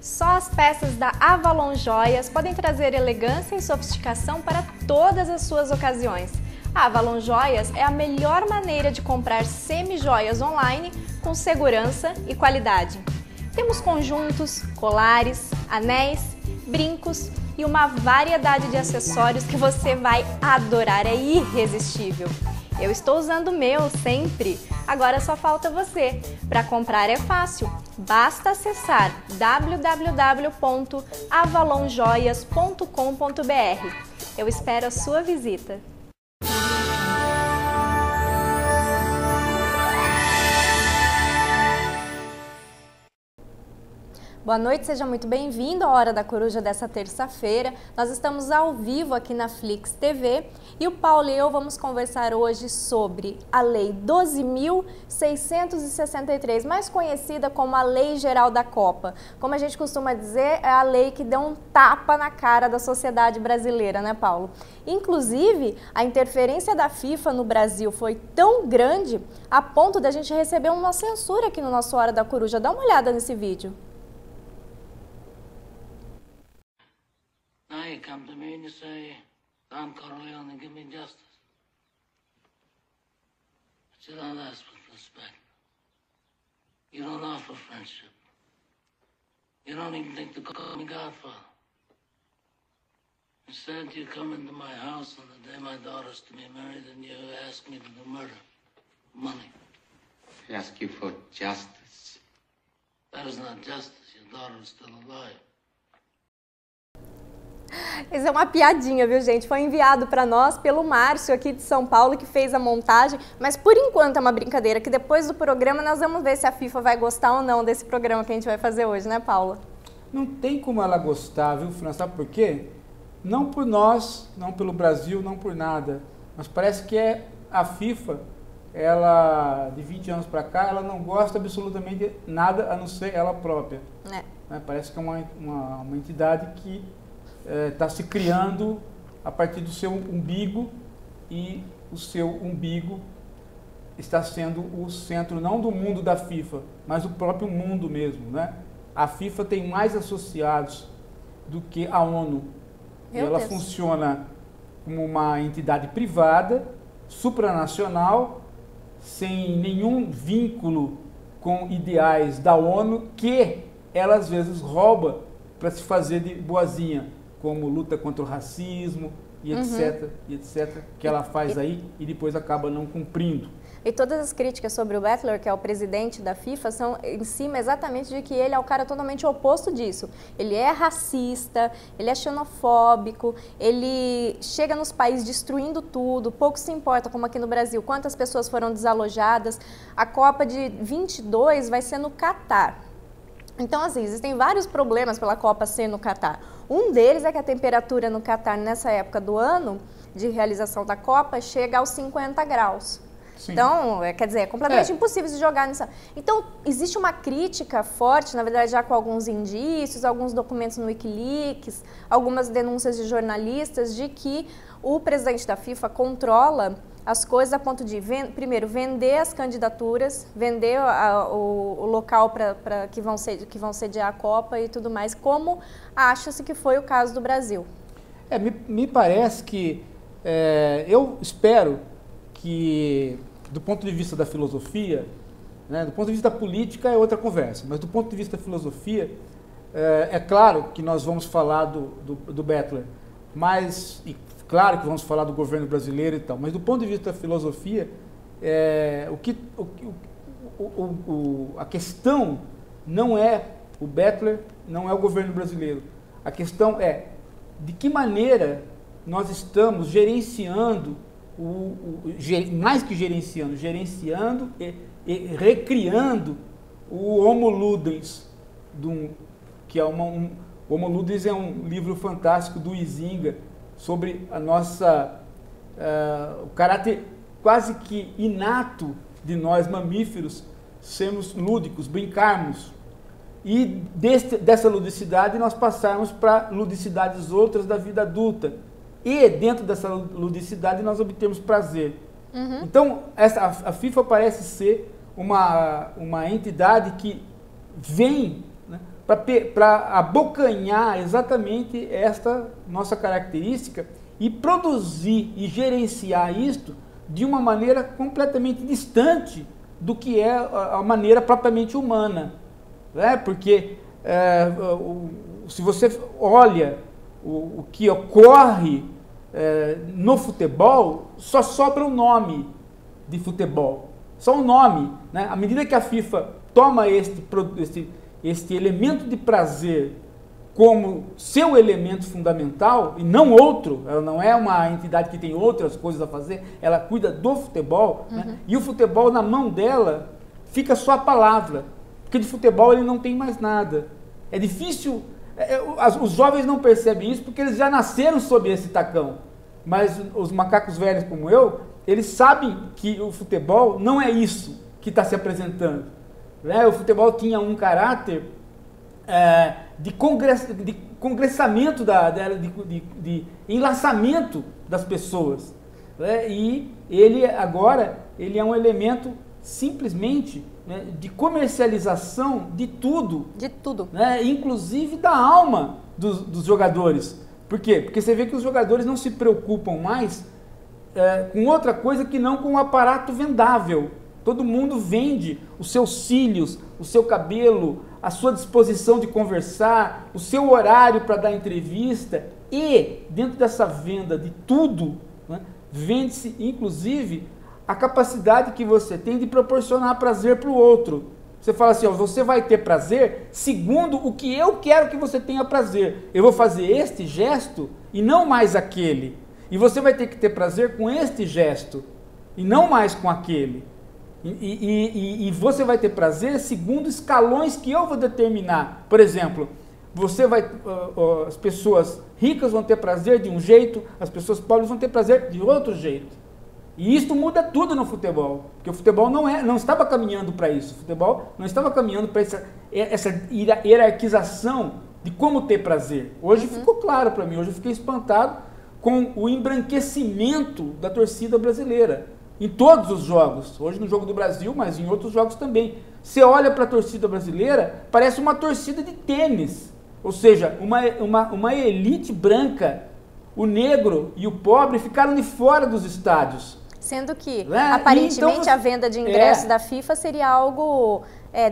Só as peças da Avalon Joias podem trazer elegância e sofisticação para todas as suas ocasiões. A Avalon Joias é a melhor maneira de comprar semi-joias online com segurança e qualidade. Temos conjuntos, colares, anéis, brincos e uma variedade de acessórios que você vai adorar, é irresistível. Eu estou usando o meu sempre, agora só falta você. Para comprar é fácil, basta acessar www.avalonjoias.com.br. Eu espero a sua visita. Boa noite, seja muito bem-vindo à Hora da Coruja dessa terça-feira. Nós estamos ao vivo aqui na Flix TV e o Paulo e eu vamos conversar hoje sobre a Lei 12.663, mais conhecida como a Lei Geral da Copa. Como a gente costuma dizer, é a lei que deu um tapa na cara da sociedade brasileira, né, Paulo? Inclusive, a interferência da FIFA no Brasil foi tão grande a ponto da gente receber uma censura aqui no nosso Hora da Coruja. Dá uma olhada nesse vídeo. Now you come to me and you say, Don Corleone, give me justice. But you don't ask for respect. You don't offer friendship. You don't even think to call me Godfather. Instead, you come into my house on the day my daughter's to be married and you ask me to do murder. Money. I ask you for justice. That is not justice. Your daughter is still alive. Isso é uma piadinha, viu, gente? Foi enviado para nós pelo Márcio aqui de São Paulo, que fez a montagem, mas por enquanto é uma brincadeira, que depois do programa nós vamos ver se a FIFA vai gostar ou não desse programa que a gente vai fazer hoje, né, Paula? Não tem como ela gostar, viu, Fran? Sabe por quê? Não por nós, não pelo Brasil, não por nada, mas parece que é a FIFA, ela, de 20 anos para cá, ela não gosta absolutamente de nada a não ser ela própria. Parece que é uma entidade que está se criando a partir do seu umbigo e o seu umbigo está sendo o centro não do mundo da FIFA, mas do próprio mundo mesmo, né? A FIFA tem mais associados do que a ONU. Ela funciona como uma entidade privada, supranacional, sem nenhum vínculo com ideais da ONU, que ela às vezes rouba para se fazer de boazinha, como luta contra o racismo e etc, que ela faz aí e depois acaba não cumprindo. E todas as críticas sobre o Blatter, que é o presidente da FIFA, são em cima exatamente de que ele é o cara totalmente oposto disso. Ele é racista, ele é xenofóbico, ele chega nos países destruindo tudo, pouco se importa, como aqui no Brasil, quantas pessoas foram desalojadas. A Copa de 22 vai ser no Catar. Então, assim, existem vários problemas pela Copa ser no Catar. Um deles é que a temperatura no Catar, nessa época do ano de realização da Copa, chega aos 50 graus. Sim. Então, quer dizer, é completamente impossível se jogar nisso. Então, existe uma crítica forte, na verdade, já com alguns indícios, alguns documentos no Wikileaks, algumas denúncias de jornalistas de que o presidente da FIFA controla as coisas a ponto de, primeiro, vender as candidaturas, vender o local para que vão sediar a Copa e tudo mais, como acha-se que foi o caso do Brasil. Me parece que, eu espero que, do ponto de vista da filosofia, né, do ponto de vista da política é outra conversa, mas do ponto de vista da filosofia, é claro que nós vamos falar do Blatter, mas... Claro que vamos falar do governo brasileiro e tal, mas do ponto de vista da filosofia, a questão não é o Blatter, não é o governo brasileiro. A questão é de que maneira nós estamos gerenciando, mais que gerenciando e recriando o Homo Ludens, que é o Homo Ludens é um livro fantástico do Huizinga, sobre a nossa, o caráter quase que inato de nós mamíferos sermos lúdicos, brincarmos. E dessa ludicidade nós passarmos para ludicidades outras da vida adulta. E dentro dessa ludicidade nós obtemos prazer. Então, a FIFA parece ser uma entidade que vem, né, para abocanhar exatamente esta nossa característica e produzir e gerenciar isto de uma maneira completamente distante do que é a maneira propriamente humana, né? Porque se você olha o que ocorre no futebol, só sobra o nome de futebol, só o nome, né? À medida que a FIFA toma este elemento de prazer como seu elemento fundamental e não outro, ela não é uma entidade que tem outras coisas a fazer, ela cuida do futebol, né? E o futebol na mão dela fica só a palavra, porque de futebol ele não tem mais nada. É difícil, os jovens não percebem isso porque eles já nasceram sob esse tacão, mas os macacos velhos como eu, eles sabem que o futebol não é isso que está se apresentando, né? O futebol tinha um caráter de congressamento, de enlaçamento das pessoas, né? E ele agora é um elemento simplesmente, né, de comercialização de tudo, né? Inclusive da alma dos jogadores. Por quê? Porque você vê que os jogadores não se preocupam mais com outra coisa que não com o aparato vendável. Todo mundo vende os seus cílios, o seu cabelo, a sua disposição de conversar, o seu horário para dar entrevista, e dentro dessa venda de tudo, né, vende-se inclusive a capacidade que você tem de proporcionar prazer para o outro. Você fala assim, ó, você vai ter prazer segundo o que eu quero que você tenha prazer. Eu vou fazer este gesto e não mais aquele. E você vai ter que ter prazer com este gesto e não mais com aquele. E você vai ter prazer segundo escalões que eu vou determinar. Por exemplo, as pessoas ricas vão ter prazer de um jeito, as pessoas pobres vão ter prazer de outro jeito. E isso muda tudo no futebol, porque o futebol não estava caminhando para isso. O futebol não estava caminhando para essa hierarquização de como ter prazer. Hoje ficou claro para mim, hoje eu fiquei espantado com o embranquecimento da torcida brasileira. Em todos os jogos, hoje no jogo do Brasil, mas em outros jogos também. Você olha para a torcida brasileira, parece uma torcida de tênis, ou seja, uma elite branca. O negro e o pobre ficaram de fora dos estádios. Sendo que, aparentemente, então, a venda de ingressos da FIFA seria algo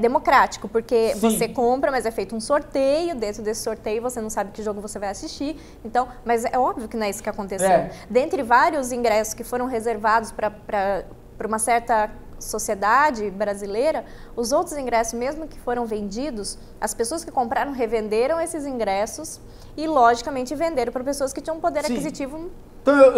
democrático, porque você compra, mas é feito um sorteio, dentro desse sorteio você não sabe que jogo você vai assistir, então, mas é óbvio que não é isso que aconteceu. Dentre vários ingressos que foram reservados para uma certa sociedade brasileira, os outros ingressos, mesmo que foram vendidos, as pessoas que compraram revenderam esses ingressos e, logicamente, venderam para pessoas que tinham um poder aquisitivo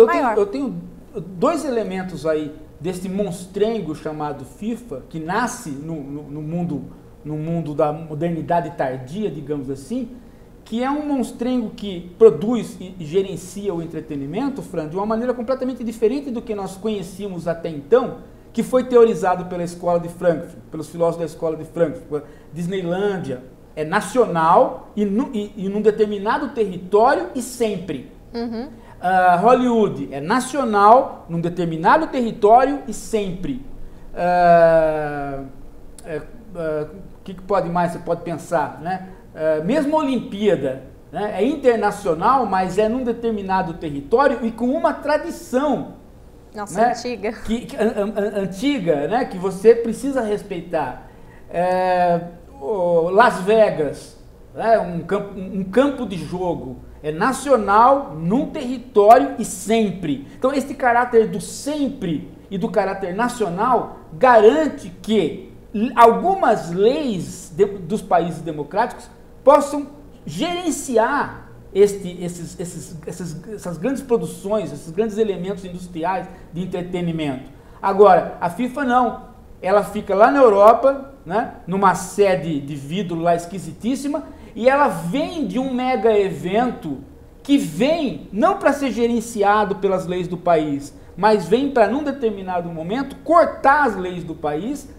maior. Eu tenho dois elementos aí desse monstrengo chamado FIFA, que nasce no mundo da modernidade tardia, digamos assim, que é um monstrengo que produz e gerencia o entretenimento, Fran, de uma maneira completamente diferente do que nós conhecíamos até então, que foi teorizado pela escola de Frankfurt, pelos filósofos da escola de Frankfurt. Disneylândia é nacional e num determinado território e sempre. Hollywood é nacional, num determinado território e sempre. O que pode mais você pode pensar, né? Mesmo a Olimpíada, né, é internacional, mas é num determinado território e com uma tradição. Nossa, né? Antiga, né? Que você precisa respeitar. Las Vegas, né? um campo de jogo, é nacional, num território e sempre. Então, esse caráter do sempre e do caráter nacional garante que algumas leis dos países democráticos possam gerenciar essas grandes produções, esses grandes elementos industriais de entretenimento. Agora, a FIFA não. Ela fica lá na Europa, né, numa sede de vidro lá esquisitíssima, e ela vem de um mega evento que vem não para ser gerenciado pelas leis do país, mas vem para, num determinado momento, cortar as leis do país,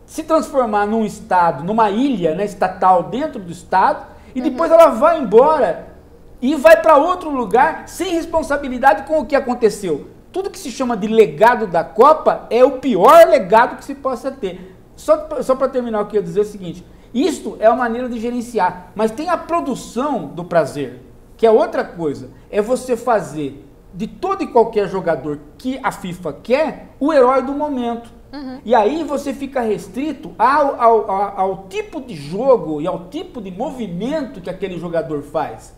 se transformar num estado, numa ilha, né, estatal dentro do estado, e depois ela vai embora e vai para outro lugar sem responsabilidade com o que aconteceu. Tudo que se chama de legado da Copa é o pior legado que se possa ter. Só para terminar, eu queria dizer o seguinte: Isso é uma maneira de gerenciar. Mas tem a produção do prazer, que é outra coisa. É você fazer de todo e qualquer jogador que a FIFA quer o herói do momento. E aí você fica restrito ao tipo de jogo e ao tipo de movimento que aquele jogador faz.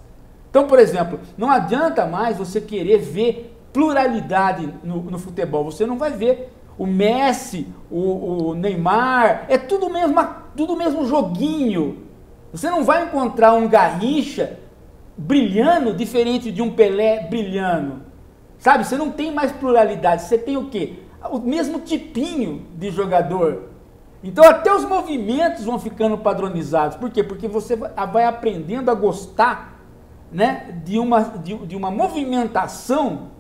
Então, por exemplo, não adianta mais você querer ver pluralidade no futebol. Você não vai ver o Messi, o Neymar, é tudo mesmo joguinho. Você não vai encontrar um Garrincha brilhando diferente de um Pelé brilhando. Sabe, você não tem mais pluralidade, você tem o quê? O mesmo tipinho de jogador. Então até os movimentos vão ficando padronizados. Por quê? Porque você vai aprendendo a gostar, né, de uma movimentação,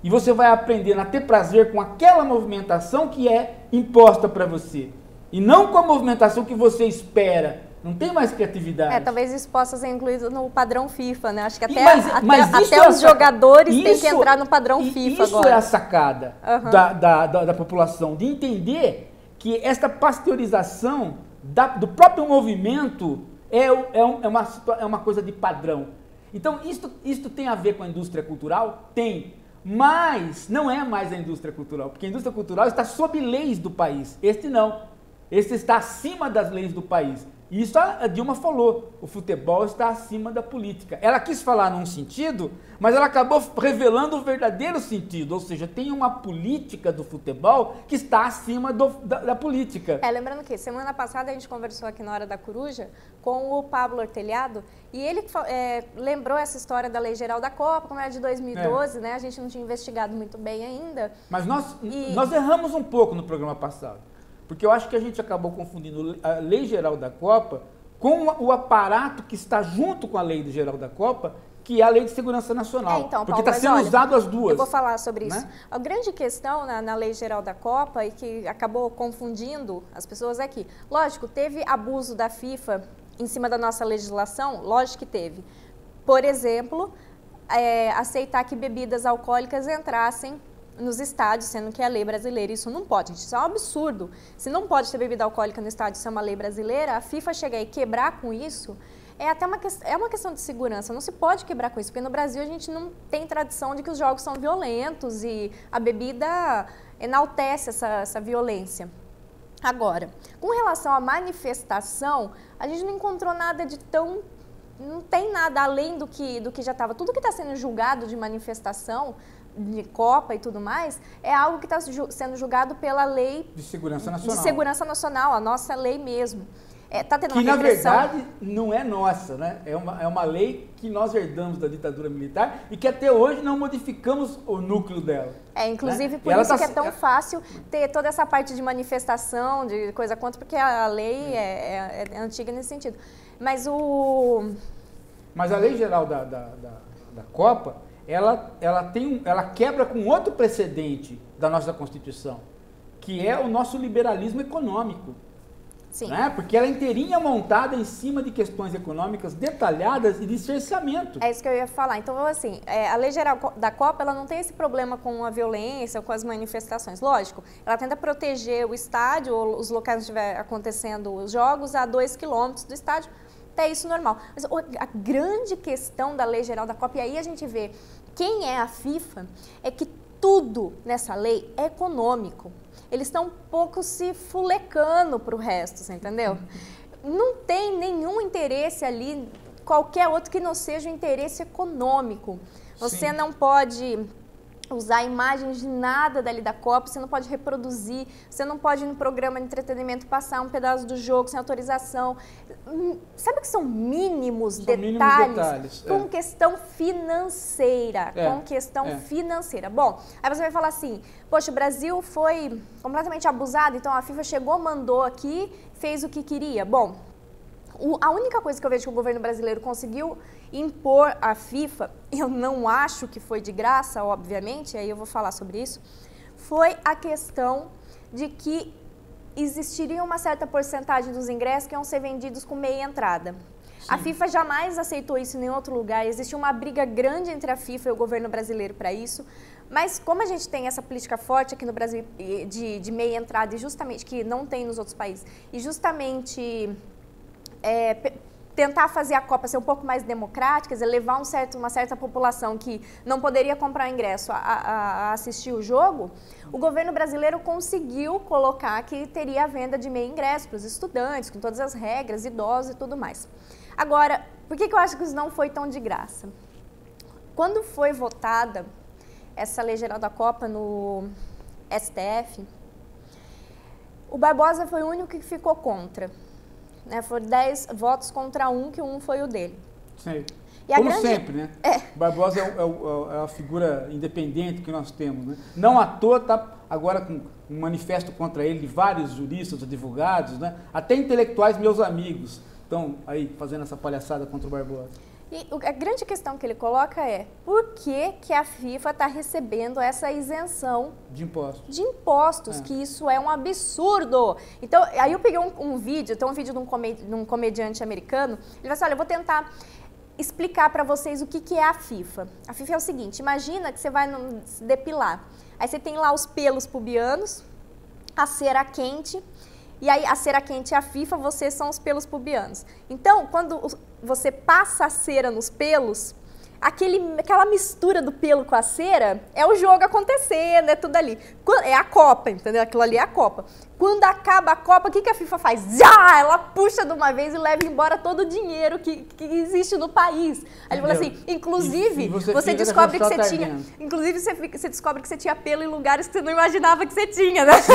e você vai aprendendo a ter prazer com aquela movimentação que é imposta para você. E não com a movimentação que você espera. Não tem mais criatividade. Talvez isso possa ser incluído no padrão FIFA, né? Acho que até os jogadores têm que entrar no padrão FIFA isso agora. Isso é a sacada da população, de entender que esta pasteurização do próprio movimento é uma coisa de padrão. Então, isto tem a ver com a indústria cultural? Tem. Mas não é mais a indústria cultural, porque a indústria cultural está sob leis do país. Este não. Este está acima das leis do país. Isso a Dilma falou, o futebol está acima da política. Ela quis falar num sentido, mas ela acabou revelando o verdadeiro sentido, ou seja, tem uma política do futebol que está acima da política. Lembrando que semana passada a gente conversou aqui na Hora da Coruja com o Pablo Ortelhado, e ele lembrou essa história da Lei Geral da Copa, como era de 2012, né? A gente não tinha investigado muito bem ainda. Mas nós erramos um pouco no programa passado. Porque eu acho que a gente acabou confundindo a Lei Geral da Copa com o aparato que está junto com a Lei Geral da Copa, que é a Lei de Segurança Nacional. Então, porque está sendo usado as duas. Eu vou falar sobre isso. Né? A grande questão na Lei Geral da Copa, e que acabou confundindo as pessoas é que, lógico, teve abuso da FIFA em cima da nossa legislação? Lógico que teve. Por exemplo, aceitar que bebidas alcoólicas entrassem nos estádios, sendo que é a lei brasileira. Isso não pode, gente. Isso é um absurdo. Se não pode ter bebida alcoólica no estádio, isso é uma lei brasileira, a FIFA chegar e quebrar com isso é até uma questão de segurança. Não se pode quebrar com isso, porque no Brasil a gente não tem tradição de que os jogos são violentos e a bebida enaltece essa violência. Agora, com relação à manifestação, a gente não encontrou nada de tão... Não tem nada além do que já estava. Tudo que está sendo julgado de manifestação, de Copa e tudo mais, é algo que está sendo julgado pela Lei de Segurança Nacional. De Segurança Nacional, a nossa lei mesmo. Tá tendo que, uma repressão. Na verdade, não é nossa, né? É uma lei que nós herdamos da ditadura militar e que até hoje não modificamos o núcleo dela. Inclusive, né? por isso que é tão fácil ter toda essa parte de manifestação, de coisa contra, porque a lei é antiga nesse sentido. Mas a Lei Geral da Copa, ela quebra com outro precedente da nossa Constituição, que é o nosso liberalismo econômico. Sim. Né? Porque ela é inteirinha montada em cima de questões econômicas detalhadas e de cerceamento. É isso que eu ia falar. Então, assim, a Lei Geral da Copa, ela não tem esse problema com a violência, com as manifestações. Lógico, ela tenta proteger o estádio, ou os locais onde estiver acontecendo os jogos, a 2 quilômetros do estádio. Até isso normal. Mas a grande questão da Lei Geral da Copa, e aí a gente vê quem é a FIFA, é que tudo nessa lei é econômico. Eles estão um pouco se fulecando para o resto, você entendeu? Não tem nenhum interesse ali, qualquer outro que não seja o interesse econômico. Você Sim. não pode usar imagens de nada dali da Copa, você não pode reproduzir, você não pode ir no programa de entretenimento passar um pedaço do jogo sem autorização. Sabe que são mínimos detalhes com questão financeira, financeira. Bom, aí você vai falar assim, poxa, o Brasil foi completamente abusado, então a FIFA chegou, mandou aqui, fez o que queria. Bom, a única coisa que eu vejo que o governo brasileiro conseguiu impor à FIFA, eu não acho que foi de graça, obviamente, aí eu vou falar sobre isso, foi a questão de que existiria uma certa porcentagem dos ingressos que iam ser vendidos com meia entrada. Sim. A FIFA jamais aceitou isso em nenhum outro lugar, existiu uma briga grande entre a FIFA e o governo brasileiro para isso, mas como a gente tem essa política forte aqui no Brasil de meia entrada, e justamente que não tem nos outros países, e justamente tentar fazer a Copa ser um pouco mais democrática, quer dizer, levar uma certa população que não poderia comprar ingresso a assistir o jogo, o governo brasileiro conseguiu colocar que teria a venda de meio ingresso para os estudantes, com todas as regras, idosos e tudo mais. Agora, por que eu acho que isso não foi tão de graça? Quando foi votada essa Lei Geral da Copa no STF, o Barbosa foi o único que ficou contra. Foram 10 votos contra 1, que 1 foi o dele. Sim. E como sempre, né? O Barbosa é a figura independente que nós temos, né? Não à toa está agora com um manifesto contra ele de vários juristas, advogados, né? Até intelectuais, meus amigos, estão aí fazendo essa palhaçada contra o Barbosa. E a grande questão que ele coloca é por que a FIFA está recebendo essa isenção de impostos. Que isso é um absurdo. Então, aí eu peguei um vídeo, tem um vídeo de um comediante americano, ele vai assim, olha, eu vou tentar explicar para vocês o que é a FIFA. A FIFA é o seguinte, imagina que você vai se depilar, aí você tem lá os pelos pubianos, a cera quente, e aí a cera quente é a FIFA, vocês são os pelos pubianos. Então, quando você passa a cera nos pelos, aquela mistura do pelo com a cera é o jogo acontecendo, é tudo ali. É a Copa, entendeu? Aquilo ali é a Copa. Quando acaba a Copa, o que a FIFA faz? Já! Ela puxa de uma vez e leva embora todo o dinheiro que existe no país. Aí ele fala assim, inclusive, você descobre que você tinha... Inclusive, você descobre que você tinha pelo em lugares que você não imaginava que você tinha, né? Sim,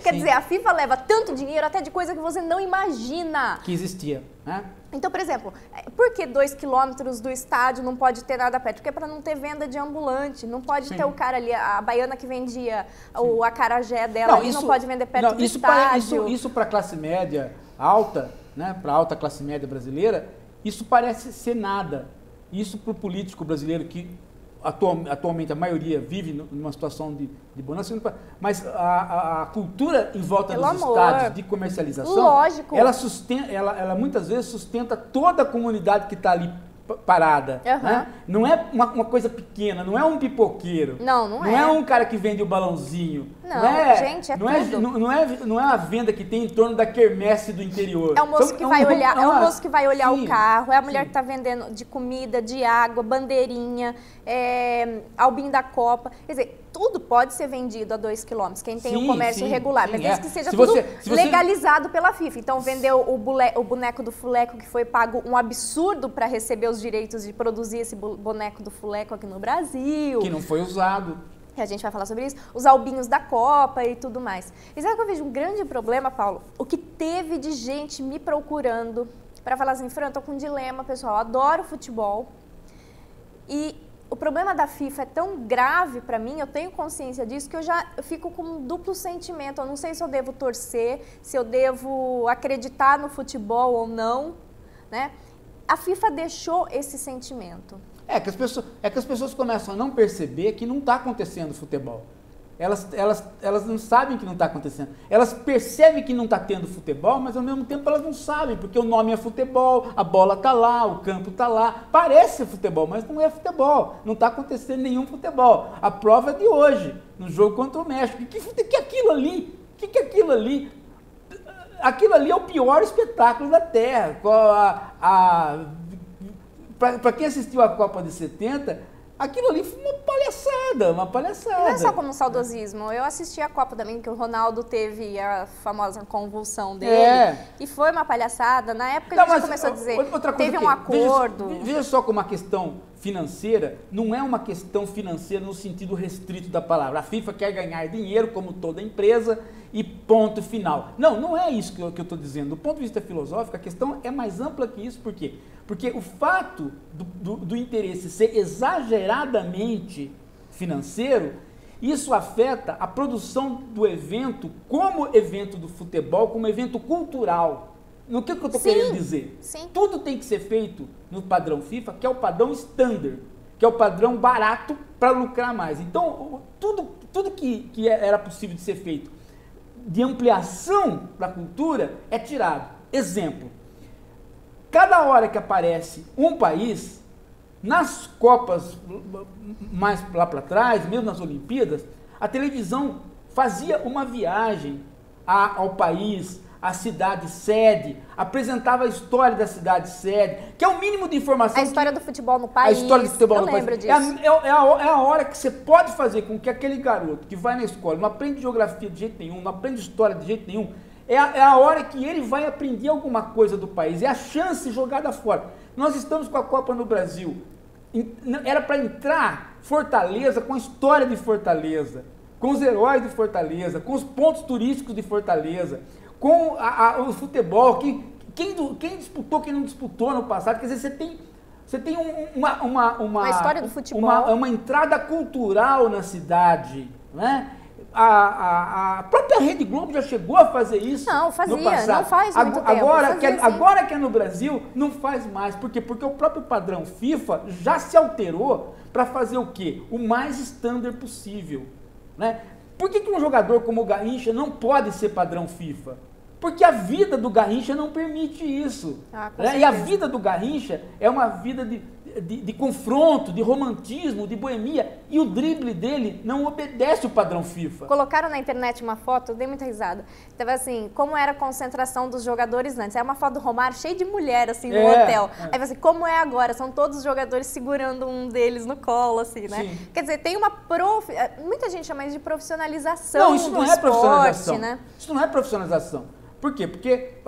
Quer dizer, a FIFA leva tanto dinheiro até de coisa que você não imagina. Que existia, né? Então, por exemplo, por que 2 quilômetros do estádio não pode ter nada perto? Porque é para não ter venda de ambulante, não pode ter o cara ali, a baiana que vendia o acarajé dela, não pode vender perto do estádio. Isso para a classe média alta, né, para a alta classe média brasileira, isso parece ser nada. Isso para o político brasileiro que atualmente a maioria vive numa situação de bonança, mas a cultura em volta dos estádios de comercialização, lógico, ela muitas vezes sustenta toda a comunidade que está ali parada. Né? Não é uma coisa pequena, não é um pipoqueiro. Não é um cara que vende o balãozinho. Não, gente, tudo. Não é a venda que tem em torno da quermesse do interior. É o moço que vai olhar, moço que vai olhar o carro, é a mulher que está vendendo de comida, de água, bandeirinha, albinho da Copa. Quer dizer, tudo pode ser vendido a 2 quilômetros, quem tem o comércio regular, mas desde que seja tudo legalizado pela FIFA. Então, vendeu o boneco do Fuleco, que foi pago um absurdo para receber os direitos de produzir esse boneco do Fuleco aqui no Brasil. Que não foi usado. Que a gente vai falar sobre isso, os albinhos da Copa e tudo mais. E sabe que eu vejo um grande problema, Paulo? O que teve de gente me procurando para falar assim, Fran, eu tô com um dilema, pessoal, eu adoro futebol e o problema da FIFA é tão grave para mim, eu tenho consciência disso, que eu fico com um duplo sentimento. Eu não sei se eu devo torcer, se eu devo acreditar no futebol ou não, né? A FIFA deixou esse sentimento. É que as pessoas começam a não perceber que não está acontecendo futebol. Elas não sabem que não está acontecendo. Elas percebem que não está tendo futebol, mas ao mesmo tempo elas não sabem, porque o nome é futebol, a bola está lá, o campo está lá. Parece futebol, mas não é futebol. Não está acontecendo nenhum futebol. A prova é de hoje, no jogo contra o México. Que é aquilo ali? Que é aquilo ali? Aquilo ali é o pior espetáculo da Terra. Para quem assistiu a Copa de 70, aquilo ali foi uma palhaçada. Não é só como um saudosismo. Eu assisti a Copa também, que o Ronaldo teve a famosa convulsão dele. E foi uma palhaçada. Na época a gente começou a dizer, teve um acordo. Veja só como uma questão financeira não é uma questão financeira no sentido restrito da palavra. A FIFA quer ganhar dinheiro, como toda empresa, e ponto final. Não é isso que eu estou dizendo. Do ponto de vista filosófico, a questão é mais ampla que isso. Por quê? Porque o fato do interesse ser exageradamente financeiro, isso afeta a produção do evento como evento do futebol, como evento cultural. No que eu estou querendo dizer? Sim. Tudo tem que ser feito no padrão FIFA, que é o padrão standard, que é o padrão barato para lucrar mais. Então, tudo que era possível de ser feito de ampliação para a cultura é tirado. Exemplo, cada hora que aparece um país, nas Copas mais lá para trás, mesmo nas Olimpíadas, a televisão fazia uma viagem ao país, a cidade sede, apresentava a história da cidade sede, que é o mínimo de informação. A história do futebol no país. A história do futebol no país. Eu lembro disso. É a hora que você pode fazer com que aquele garoto que vai na escola, não aprende geografia de jeito nenhum, não aprende história de jeito nenhum, é a hora que ele vai aprender alguma coisa do país, é a chance jogada fora. Nós estamos com a Copa no Brasil. Era para entrar Fortaleza com a história de Fortaleza, com os heróis de Fortaleza, com os pontos turísticos de Fortaleza, com o futebol, quem disputou, quem não disputou no passado. Quer dizer, você tem uma história do futebol, uma entrada cultural na cidade, né? A própria Rede Globo já chegou a fazer isso. Não, fazia, no passado. não faz muito tempo. Agora que é no Brasil, não faz mais. Por quê? Porque o próprio padrão FIFA já se alterou para fazer o quê? O mais standard possível, né? Por que um jogador como o Garrincha não pode ser padrão FIFA? Porque a vida do Garrincha não permite isso. Né? E a vida do Garrincha é uma vida de confronto, de romantismo, de boemia. E o drible dele não obedece o padrão FIFA. Colocaram na internet uma foto, eu dei muita risada. Tava assim, como era a concentração dos jogadores antes. É uma foto do Romário cheio de mulher, assim, no hotel. Aí assim, como é agora? São todos os jogadores segurando um deles no colo, assim, né? Sim. Quer dizer, tem uma muita gente chama isso de profissionalização. Não, isso não é profissionalização. Né? Isso não é profissionalização. Por quê? Porque,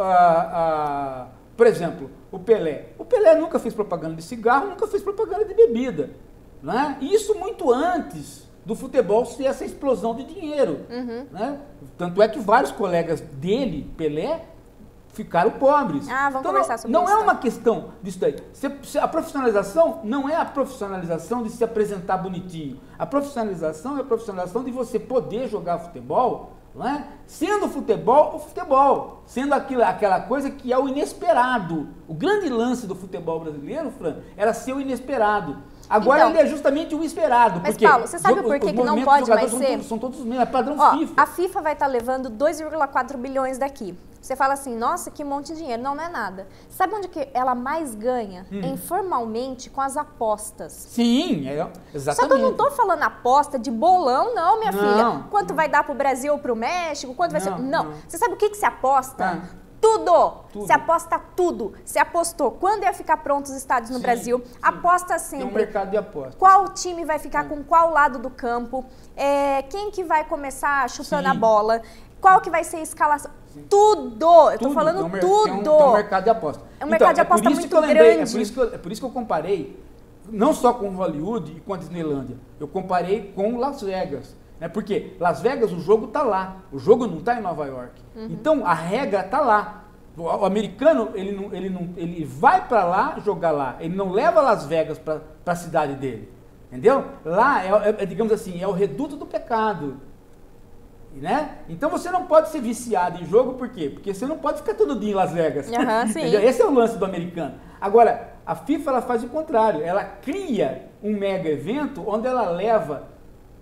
por exemplo, o Pelé nunca fez propaganda de cigarro, nunca fez propaganda de bebida. Né? E isso muito antes do futebol ser essa explosão de dinheiro. Uhum. Né? Tanto é que vários colegas dele, Pelé, ficaram pobres. Vamos conversar sobre não isso. Não é uma questão disso daí. A profissionalização não é a profissionalização de se apresentar bonitinho. A profissionalização é a profissionalização de você poder jogar futebol, não é? Sendo o futebol, sendo aquela coisa que é o inesperado. O grande lance do futebol brasileiro, Fran, era ser o inesperado. Agora então, ele é justamente o esperado. Mas Paulo, você sabe por que não pode mais ser? São todos os mesmos, é padrão FIFA. A FIFA vai estar levando 2,4 bilhões daqui. Você fala assim, nossa, que monte de dinheiro. Não, não é nada. Sabe onde que ela mais ganha? Informalmente, com as apostas. Sim, exatamente. Só que eu não tô falando aposta de bolão, não, minha filha. Quanto vai dar pro Brasil ou pro México? Quanto vai ser? Não. Você sabe o que se aposta? Tudo. Se aposta tudo. Se apostou quando ia ficar pronto os estádios no Brasil. Aposta sempre. Tem um mercado de apostas. Qual time vai ficar com qual lado do campo. Quem que vai começar chutando a bola. Qual que vai ser a escalação. Tudo! Eu tô falando tudo! Tem um mercado de aposta. É um mercado de aposta muito grande. É por isso que eu comparei, não só com Hollywood e com a Disneylândia, eu comparei com Las Vegas. Né? Porque Las Vegas, o jogo tá lá, o jogo não tá em Nova York. Então, a regra tá lá. O americano, ele vai para lá jogar lá, ele não leva Las Vegas para a cidade dele. Entendeu? Lá, digamos assim, é o reduto do pecado. Né? Então você não pode ser viciado em jogo, por quê? Porque você não pode ficar todo dia em Las Vegas. Sim. Esse é o lance do americano. Agora, a FIFA ela faz o contrário, ela cria um mega evento onde ela leva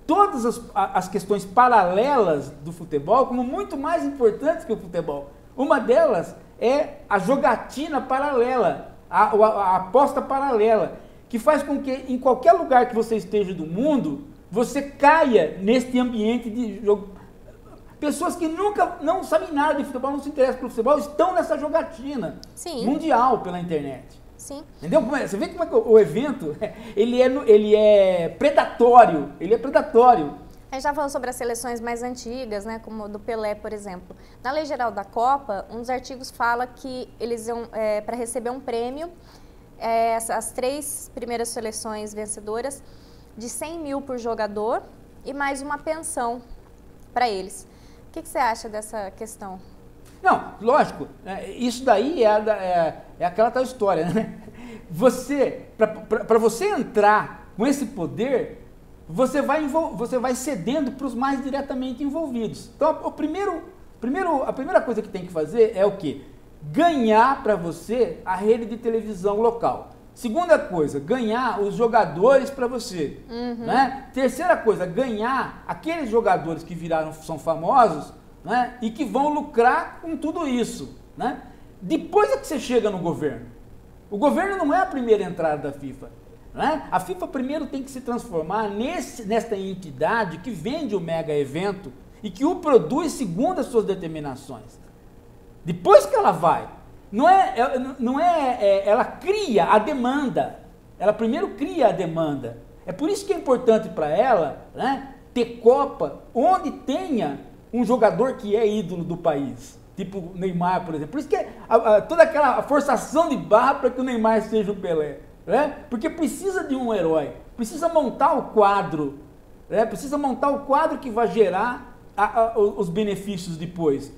todas as questões paralelas do futebol como muito mais importantes que o futebol. Uma delas é a jogatina paralela, a aposta paralela, que faz com que em qualquer lugar que você esteja do mundo, você caia neste ambiente de jogo. Pessoas que nunca não sabem nada de futebol, não se interessam pelo futebol, estão nessa jogatina mundial pela internet. Sim. Entendeu? Você vê como é que o evento, ele é predatório, ele é predatório. A gente está falando sobre as seleções mais antigas, né, como do Pelé, por exemplo. Na Lei Geral da Copa, um dos artigos fala que eles iam, para receber um prêmio, as 3 primeiras seleções vencedoras, de 100 mil por jogador e mais uma pensão para eles. O que você acha dessa questão? Não, lógico, isso daí é aquela tal história, né? Para você entrar com esse poder, você vai cedendo para os mais diretamente envolvidos. Então, a primeira coisa que tem que fazer é o quê? Ganhar para você a rede de televisão local. Segunda coisa, ganhar os jogadores para você. Né? Terceira coisa, ganhar aqueles jogadores que são famosos, né? E que vão lucrar com tudo isso. Né? Depois é que você chega no governo. O governo não é a primeira entrada da FIFA. Né? A FIFA primeiro tem que se transformar nesta entidade que vende o mega evento e que o produz segundo as suas determinações. Depois que ela vai. Ela cria a demanda. Ela primeiro cria a demanda. É por isso que é importante para ela, né, ter Copa onde tenha um jogador que é ídolo do país. Tipo Neymar, por exemplo. Por isso que toda aquela forçação de barra para que o Neymar seja o Pelé. Né? Porque precisa de um herói. Precisa montar o quadro. Né? Precisa montar o quadro que vai gerar os benefícios depois.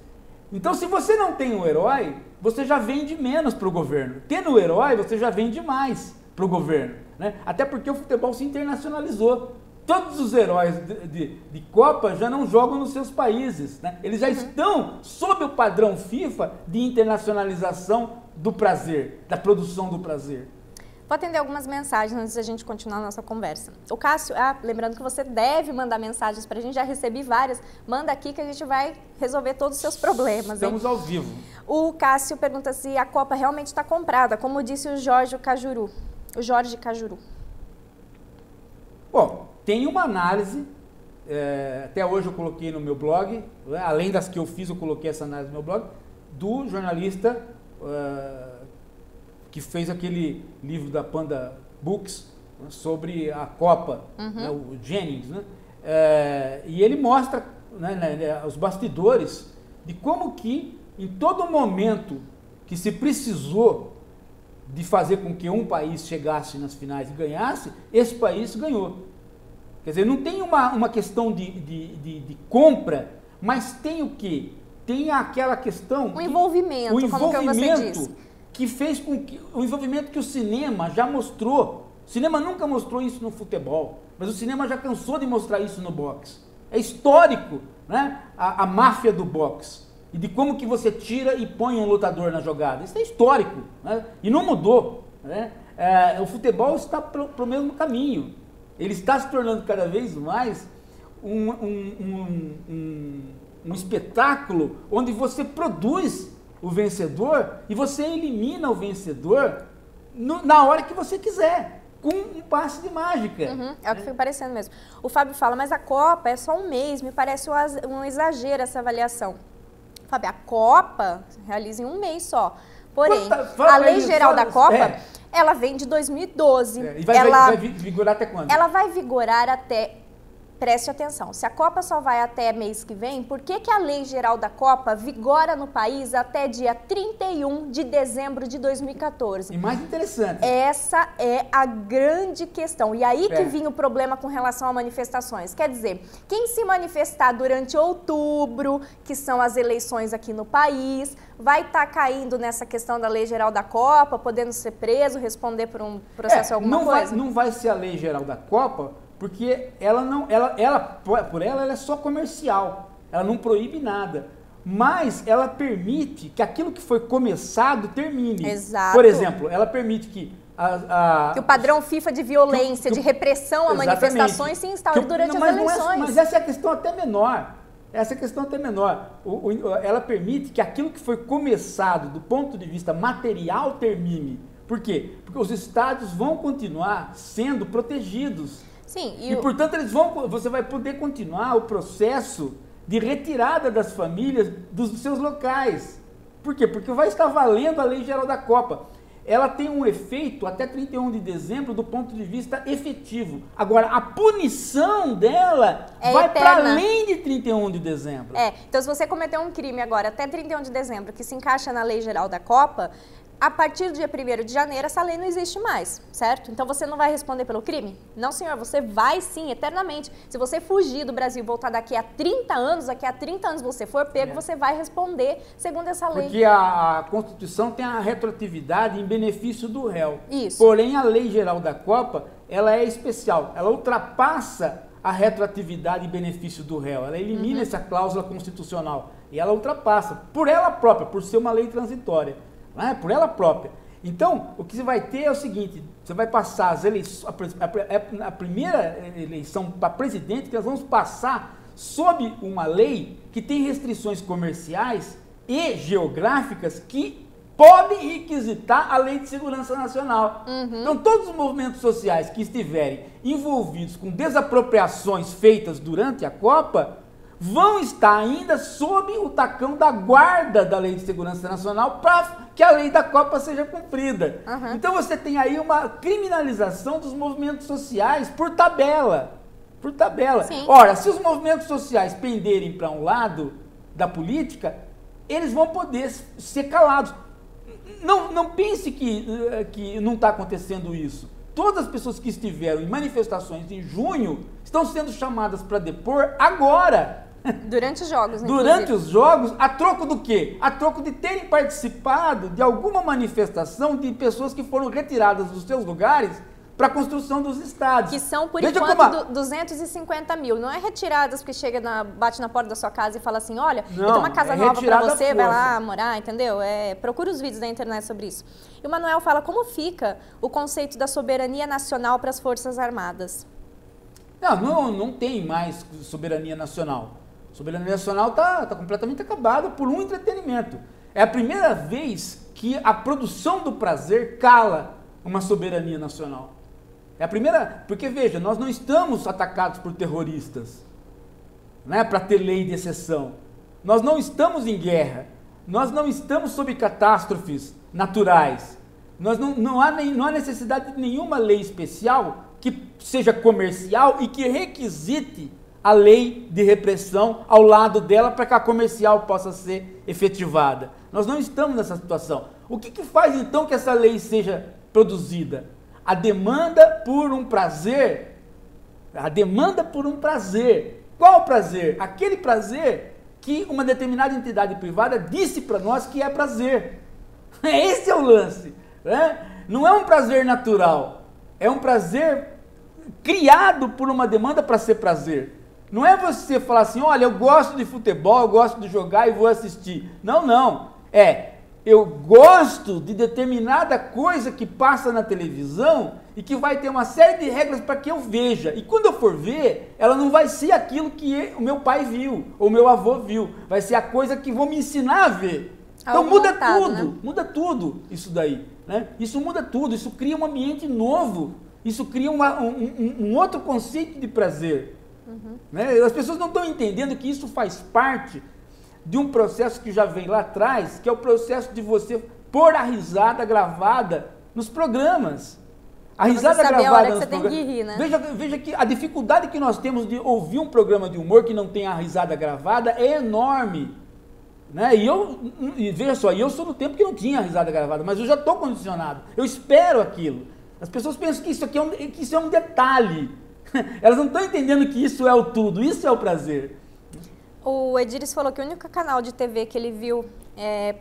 Então, se você não tem um herói, você já vende menos para o governo. Tendo o herói, você já vende mais para o governo. Né? Até porque o futebol se internacionalizou. Todos os heróis de Copa já não jogam nos seus países. Né? Eles já estão sob o padrão FIFA de internacionalização do prazer, da produção do prazer. Vou atender algumas mensagens antes da gente continuar a nossa conversa. O Cássio, lembrando que você deve mandar mensagens para a gente, já recebi várias. Manda aqui que a gente vai resolver todos os seus problemas. Estamos ao vivo. O Cássio pergunta se a Copa realmente está comprada, como disse o Jorge Cajuru. Bom, tem uma análise, até hoje eu coloquei no meu blog, né, além das que eu fiz, eu coloquei essa análise no meu blog, do jornalista que fez aquele livro da Panda Books, né, sobre a Copa, né, o Jennings, né, e ele mostra, né, os bastidores de como que em todo momento que se precisou de fazer com que um país chegasse nas finais e ganhasse, esse país ganhou. Quer dizer, não tem uma questão de compra, mas tem o quê? Tem aquela questão... O envolvimento, como você disse. Que fez com que... O envolvimento que o cinema já mostrou. O cinema nunca mostrou isso no futebol, mas o cinema já cansou de mostrar isso no boxe. É histórico, né? A máfia do boxe. E de como que você tira e põe um lutador na jogada. Isso é histórico, né? E não mudou. Né? O futebol está pro mesmo caminho. Ele está se tornando cada vez mais um espetáculo onde você produz o vencedor e você elimina o vencedor na hora que você quiser, com um passe de mágica. É o que fica parecendo mesmo. O Fábio fala, mas a Copa é só um mês, me parece um exagero essa avaliação. Fábio, a Copa realiza em um mês só. Porém, a Lei Geral da Copa... Ela vem de 2012. E vai vigorar até quando? Ela vai vigorar até... Preste atenção, se a Copa só vai até mês que vem, por que a Lei Geral da Copa vigora no país até dia 31 de dezembro de 2014? E mais interessante... Essa é a grande questão. E aí que vinha o problema com relação a manifestações. Quer dizer, quem se manifestar durante outubro, que são as eleições aqui no país, vai estar caindo nessa questão da Lei Geral da Copa, podendo ser preso, responder por um processo alguma coisa? Não vai ser a Lei Geral da Copa, porque ela é só comercial, ela não proíbe nada, mas ela permite que aquilo que foi começado termine. Exato. Por exemplo, ela permite que que o padrão FIFA de violência, de repressão a manifestações se instaure durante as eleições. Mas essa é a questão até menor. Ela permite que aquilo que foi começado do ponto de vista material termine. Por quê? Porque os estádios vão continuar sendo protegidos. Sim, e portanto, você vai poder continuar o processo de retirada das famílias dos seus locais. Por quê? Porque vai estar valendo a Lei Geral da Copa. Ela tem um efeito até 31 de dezembro do ponto de vista efetivo. Agora, a punição dela vai para além de 31 de dezembro. Então se você cometeu um crime agora até 31 de dezembro que se encaixa na Lei Geral da Copa, a partir do dia 1º de janeiro, essa lei não existe mais, certo? Então você não vai responder pelo crime? Não, senhor, você vai sim, eternamente. Se você fugir do Brasil e voltar daqui a 30 anos, você for pego, você vai responder segundo essa lei. Porque a Constituição tem a retroatividade em benefício do réu. Isso. Porém, a Lei Geral da Copa, ela é especial. Ela ultrapassa a retroatividade em benefício do réu. Ela elimina essa cláusula constitucional. E ela ultrapassa, por ela própria, por ser uma lei transitória. Por ela própria. Então, o que você vai ter é o seguinte, você vai passar as eleições, a primeira eleição para presidente, que nós vamos passar sob uma lei que tem restrições comerciais e geográficas que podem requisitar a Lei de Segurança Nacional. Então, todos os movimentos sociais que estiverem envolvidos com desapropriações feitas durante a Copa vão estar ainda sob o tacão da guarda da Lei de Segurança Nacional para que a lei da Copa seja cumprida. Uhum. Então você tem aí uma criminalização dos movimentos sociais por tabela. Por tabela. Sim. Ora, se os movimentos sociais penderem para um lado da política, eles vão poder ser calados. Não pense que não está acontecendo isso. Todas as pessoas que estiveram em manifestações em junho estão sendo chamadas para depor agora. Durante os jogos, Durante os jogos, a troco do quê? A troco de terem participado de alguma manifestação de pessoas que foram retiradas dos seus lugares para a construção dos estádios. Que são, por Veja enquanto, 250 mil. Não é retiradas porque bate na porta da sua casa e fala assim, olha, eu tenho uma casa nova para você, vai lá morar, entendeu? Procura os vídeos da internet sobre isso. E o Manuel fala como fica o conceito da soberania nacional para as Forças Armadas. Não tem mais soberania nacional. Soberania nacional está completamente acabada por um entretenimento. É a primeira vez que a produção do prazer cala uma soberania nacional. É a primeira, porque veja, nós não estamos atacados por terroristas, né, para ter lei de exceção. Nós não estamos em guerra. Nós não estamos sob catástrofes naturais. Não há necessidade de nenhuma lei especial que seja comercial e que requisite a lei de repressão ao lado dela para que a comercial possa ser efetivada. Nós não estamos nessa situação. O que faz então que essa lei seja produzida? A demanda por um prazer. A demanda por um prazer. Qual prazer? Aquele prazer que uma determinada entidade privada disse para nós que é prazer. Esse é o lance, né? Não é um prazer natural. É um prazer criado por uma demanda para ser prazer. Não é você falar assim, olha, eu gosto de futebol, eu gosto de jogar e vou assistir. Não. Eu gosto de determinada coisa que passa na televisão e que vai ter uma série de regras para que eu veja. E quando eu for ver, ela não vai ser aquilo que o meu pai viu, ou o meu avô viu. Vai ser a coisa que vão me ensinar a ver. Então muda tudo isso daí. Né? Isso muda tudo, isso cria um ambiente novo, isso cria um outro conceito de prazer. Uhum. Né? As pessoas não estão entendendo que isso faz parte de um processo que já vem lá atrás, que é o processo de você pôr a risada gravada nos programas. A risada gravada nos programas. Tem que rir, né? Veja que a dificuldade que nós temos de ouvir um programa de humor que não tem a risada gravada é enorme. Né? E veja só, eu sou do tempo que não tinha a risada gravada, mas eu já estou condicionado. Eu espero aquilo. As pessoas pensam que isso é um detalhe. Elas não estão entendendo que isso é o tudo, isso é o prazer. O Ediris falou que o único canal de TV que ele viu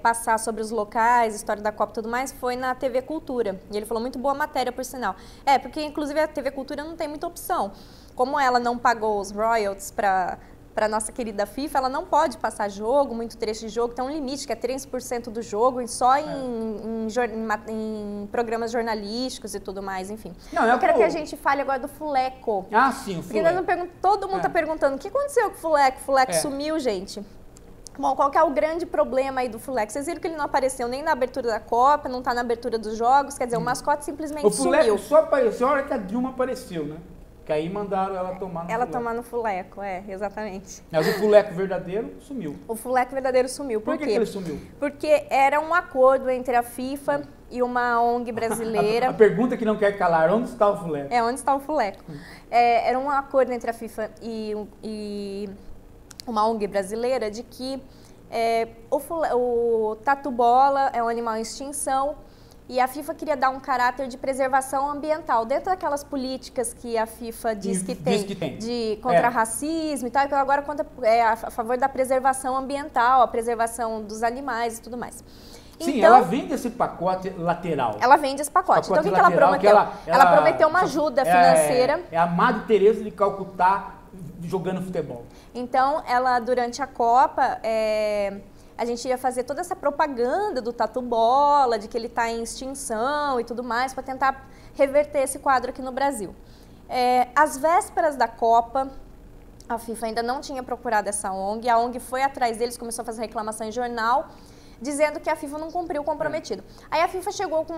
passar sobre os locais, história da Copa e tudo mais, foi na TV Cultura. E ele falou, muito boa matéria, por sinal. Porque inclusive a TV Cultura não tem muita opção. Como ela não pagou os royalties para a nossa querida FIFA, ela não pode passar jogo, muito trecho de jogo, tem um limite, que é 3% do jogo, só em programas jornalísticos e tudo mais, enfim. Eu quero que a gente fale agora do Fuleco. Sim, o Fuleco. Todo mundo está perguntando, o que aconteceu com o Fuleco? O Fuleco sumiu, gente. Bom, qual que é o grande problema aí do Fuleco? Vocês viram que ele não apareceu nem na abertura da Copa, não está na abertura dos jogos, quer dizer, o mascote simplesmente sumiu. O Fuleco só apareceu a hora que a Dilma apareceu, né? Que aí mandaram ela tomar no Fuleco. Ela tomar no Fuleco, exatamente. Mas o Fuleco verdadeiro sumiu. O Fuleco verdadeiro sumiu. Por quê? Que ele sumiu? Porque era um acordo entre a FIFA e uma ONG brasileira. A pergunta que não quer calar, onde está o Fuleco? Onde está o Fuleco? Era um acordo entre a FIFA e uma ONG brasileira de que o tatu-bola é um animal em extinção. E a FIFA queria dar um caráter de preservação ambiental, dentro daquelas políticas que a FIFA diz que tem. Contra racismo e tal, que agora a favor da preservação ambiental, a preservação dos animais e tudo mais. Sim, então, ela vende esse pacote lateral. Ela vende esse pacote. Então, o que ela prometeu? Ela prometeu uma ajuda financeira. É a Madre Teresa de Calcutá jogando futebol. Então, ela, durante a Copa, a gente ia fazer toda essa propaganda do tatu-bola, de que ele está em extinção e tudo mais, para tentar reverter esse quadro aqui no Brasil. Às vésperas da Copa, a FIFA ainda não tinha procurado essa ONG, a ONG foi atrás deles, começou a fazer reclamação em jornal, dizendo que a FIFA não cumpriu o comprometido. Aí a FIFA chegou com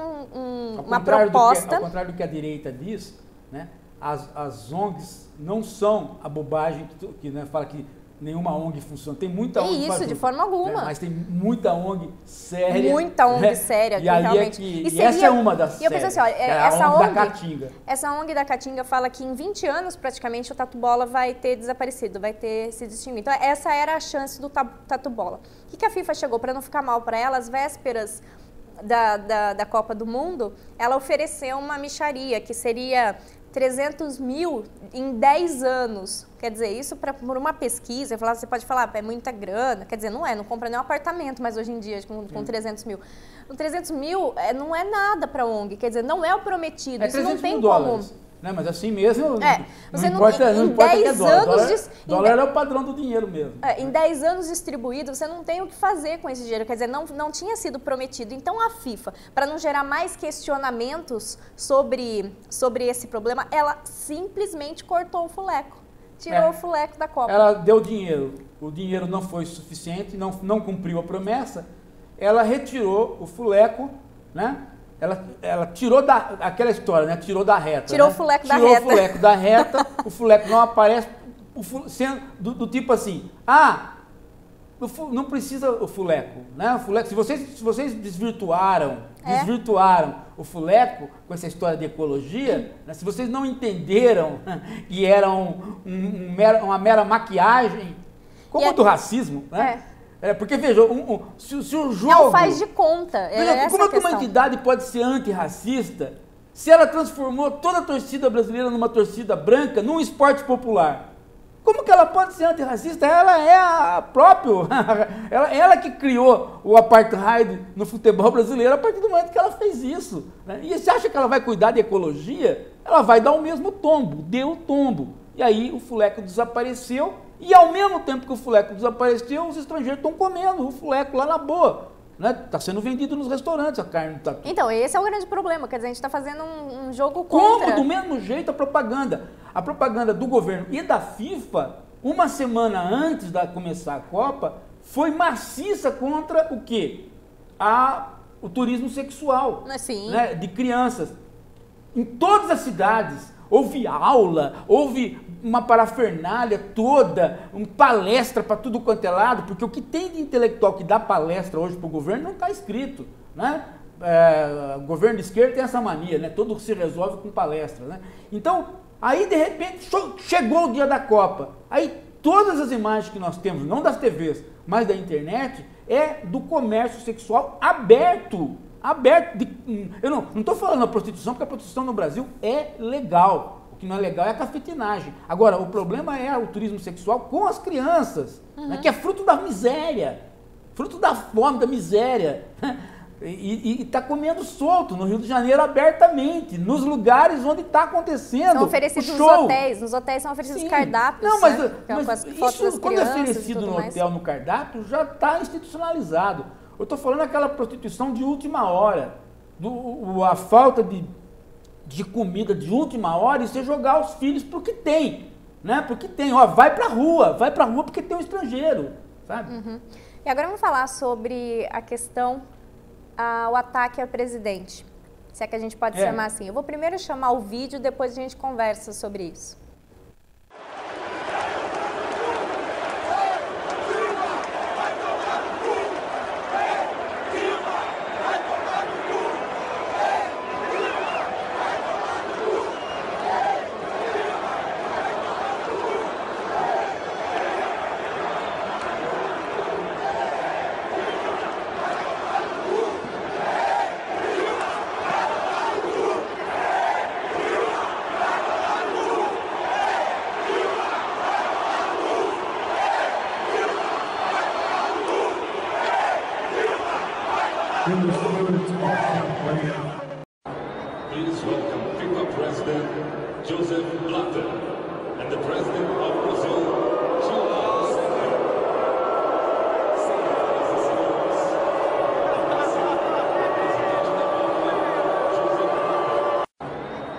uma proposta... Ao contrário do que a direita diz, né, as ONGs não são a bobagem que né, fala que nenhuma ONG funciona. Tem muita É ONG. isso, de forma alguma. Mas tem muita ONG séria. Muita ONG séria, E aí realmente. e essa é uma das E eu pensei assim, olha, essa ONG da Caatinga. Essa ONG da Caatinga fala que em 20 anos, praticamente, o tatu-bola vai ter desaparecido, vai ter se distinguido. Então, essa era a chance do tatu-bola. O que a FIFA chegou, para não ficar mal para ela, às vésperas da Copa do Mundo, ela ofereceu uma mixaria, que seria 300 mil em 10 anos. Quer dizer, isso por uma pesquisa, você pode falar, é muita grana. Quer dizer, não compra nem um apartamento, mas hoje em dia, com 300 mil. 300 mil não é nada para a ONG, quer dizer, não é o prometido. Isso não tem como... Né? Mas assim mesmo, você não importa que é dólar. Dólar é o padrão do dinheiro mesmo. Em 10 anos distribuído, você não tem o que fazer com esse dinheiro. Quer dizer, não tinha sido prometido. Então, a FIFA, para não gerar mais questionamentos sobre esse problema, ela simplesmente cortou o fuleco. Tirou o fuleco da Copa. Ela deu dinheiro. O dinheiro não foi suficiente, não cumpriu a promessa. Ela retirou o fuleco, né? Ela tirou aquela história, né? Tirou da reta. Tirou né? o fuleco da reta. reta. Tirou o fuleco da reta, o fuleco não aparece, sendo do tipo assim, não precisa o fuleco, né? O fuleco, se vocês desvirtuaram o fuleco com essa história de ecologia, né? Se vocês não entenderam que era uma mera maquiagem, como do racismo, né? Porque, veja, se o jogo... faz de conta. Veja, como é que uma entidade pode ser antirracista se ela transformou toda a torcida brasileira numa torcida branca num esporte popular? Como que ela pode ser antirracista? Ela é a própria... ela que criou o apartheid no futebol brasileiro a partir do momento que ela fez isso. Né? E você acha que ela vai cuidar de ecologia? Ela vai dar o mesmo tombo. Deu o tombo. E aí o fuleco desapareceu. E ao mesmo tempo que o fuleco desapareceu, os estrangeiros estão comendo o fuleco lá na boa. Está sendo vendido nos restaurantes a carne do tatu. Então, esse é o grande problema. Quer dizer, a gente está fazendo um jogo contra... Como do mesmo jeito a propaganda do governo e da FIFA, uma semana antes de começar a Copa, foi maciça contra o quê? O turismo sexual, né, de crianças. Em todas as cidades, houve aula, houve uma parafernália toda, uma palestra para tudo quanto é lado, porque o que tem de intelectual que dá palestra hoje para o governo não está escrito, né? O governo de esquerda tem essa mania, né? Tudo se resolve com palestra, né? Então, aí de repente chegou o dia da Copa, aí todas as imagens que nós temos, não das TVs, mas da internet, é do comércio sexual aberto. Eu não estou falando da prostituição, porque a prostituição no Brasil é legal. O que não é legal é a cafetinagem. Agora, o problema é o turismo sexual com as crianças, né, que é fruto da miséria, fruto da fome, da miséria. E está comendo solto no Rio de Janeiro abertamente, nos lugares onde está acontecendo. São oferecidos o show. Nos hotéis são oferecidos cardápios. Não, mas, isso, quando é oferecido no hotel, no cardápio, já está institucionalizado. Eu estou falando aquela prostituição de última hora, a falta de comida de última hora e você jogar os filhos porque tem, né? Porque tem, vai pra rua porque tem um estrangeiro, sabe? Uhum. E agora vamos falar sobre a questão, o ataque ao presidente, se é que a gente pode chamar assim. Eu vou primeiro chamar o vídeo, depois a gente conversa sobre isso. Please welcome FIFA President Joseph Blatter and the President of Brazil, Jair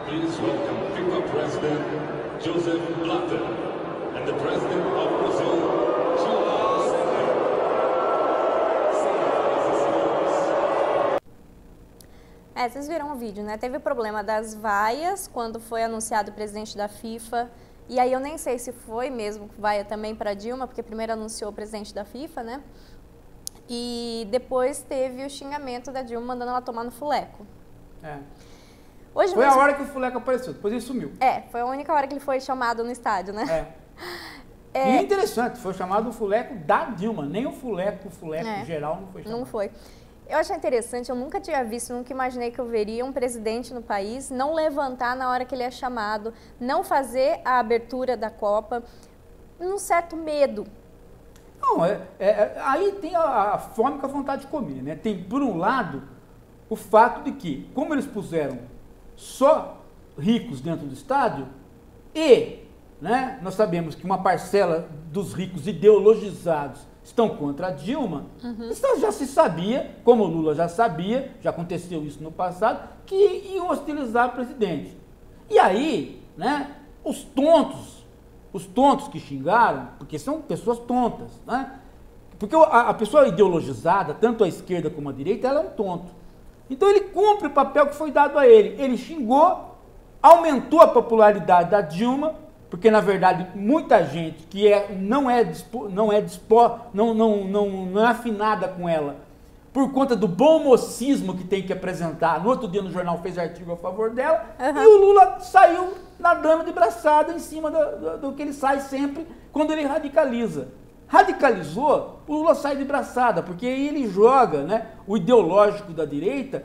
Please welcome FIFA President Joseph Blatter and the President of Brazil, Jair vocês viram o vídeo, né? Teve o problema das vaias, quando foi anunciado o presidente da FIFA, E aí eu nem sei se foi mesmo, vai também para Dilma, porque primeiro anunciou o presidente da FIFA, né? E depois teve o xingamento da Dilma mandando ela tomar no fuleco. Hoje foi mesmo... a hora que o fuleco apareceu, depois ele sumiu. Foi a única hora que ele foi chamado no estádio, né? E é interessante, foi chamado o fuleco da Dilma, nem o fuleco geral não foi chamado. Não foi. Eu achei interessante, eu nunca tinha visto, nunca imaginei que eu veria um presidente no país não levantar na hora que ele é chamado, não fazer a abertura da Copa, um certo medo. Não, aí tem a fome com a vontade de comer, né? Tem, por um lado, o fato de que, como eles puseram só ricos dentro do estádio, né, nós sabemos que uma parcela dos ricos ideologizados estão contra a Dilma, isso já se sabia, como o Lula já sabia, já aconteceu isso no passado, que iam hostilizar o presidente. E aí, né, os tontos que xingaram, porque são pessoas tontas, né? Porque a pessoa ideologizada, tanto a esquerda como a direita, ela é um tonto. Então ele cumpre o papel que foi dado a ele. Ele xingou, aumentou a popularidade da Dilma, porque na verdade muita gente que não é afinada com ela, por conta do bom mocismo que tem que apresentar, no outro dia no jornal fez artigo a favor dela, e o Lula saiu nadando de braçada em cima do que ele sai sempre quando ele radicaliza. Radicalizou, o Lula sai de braçada, porque aí ele joga, né, o ideológico da direita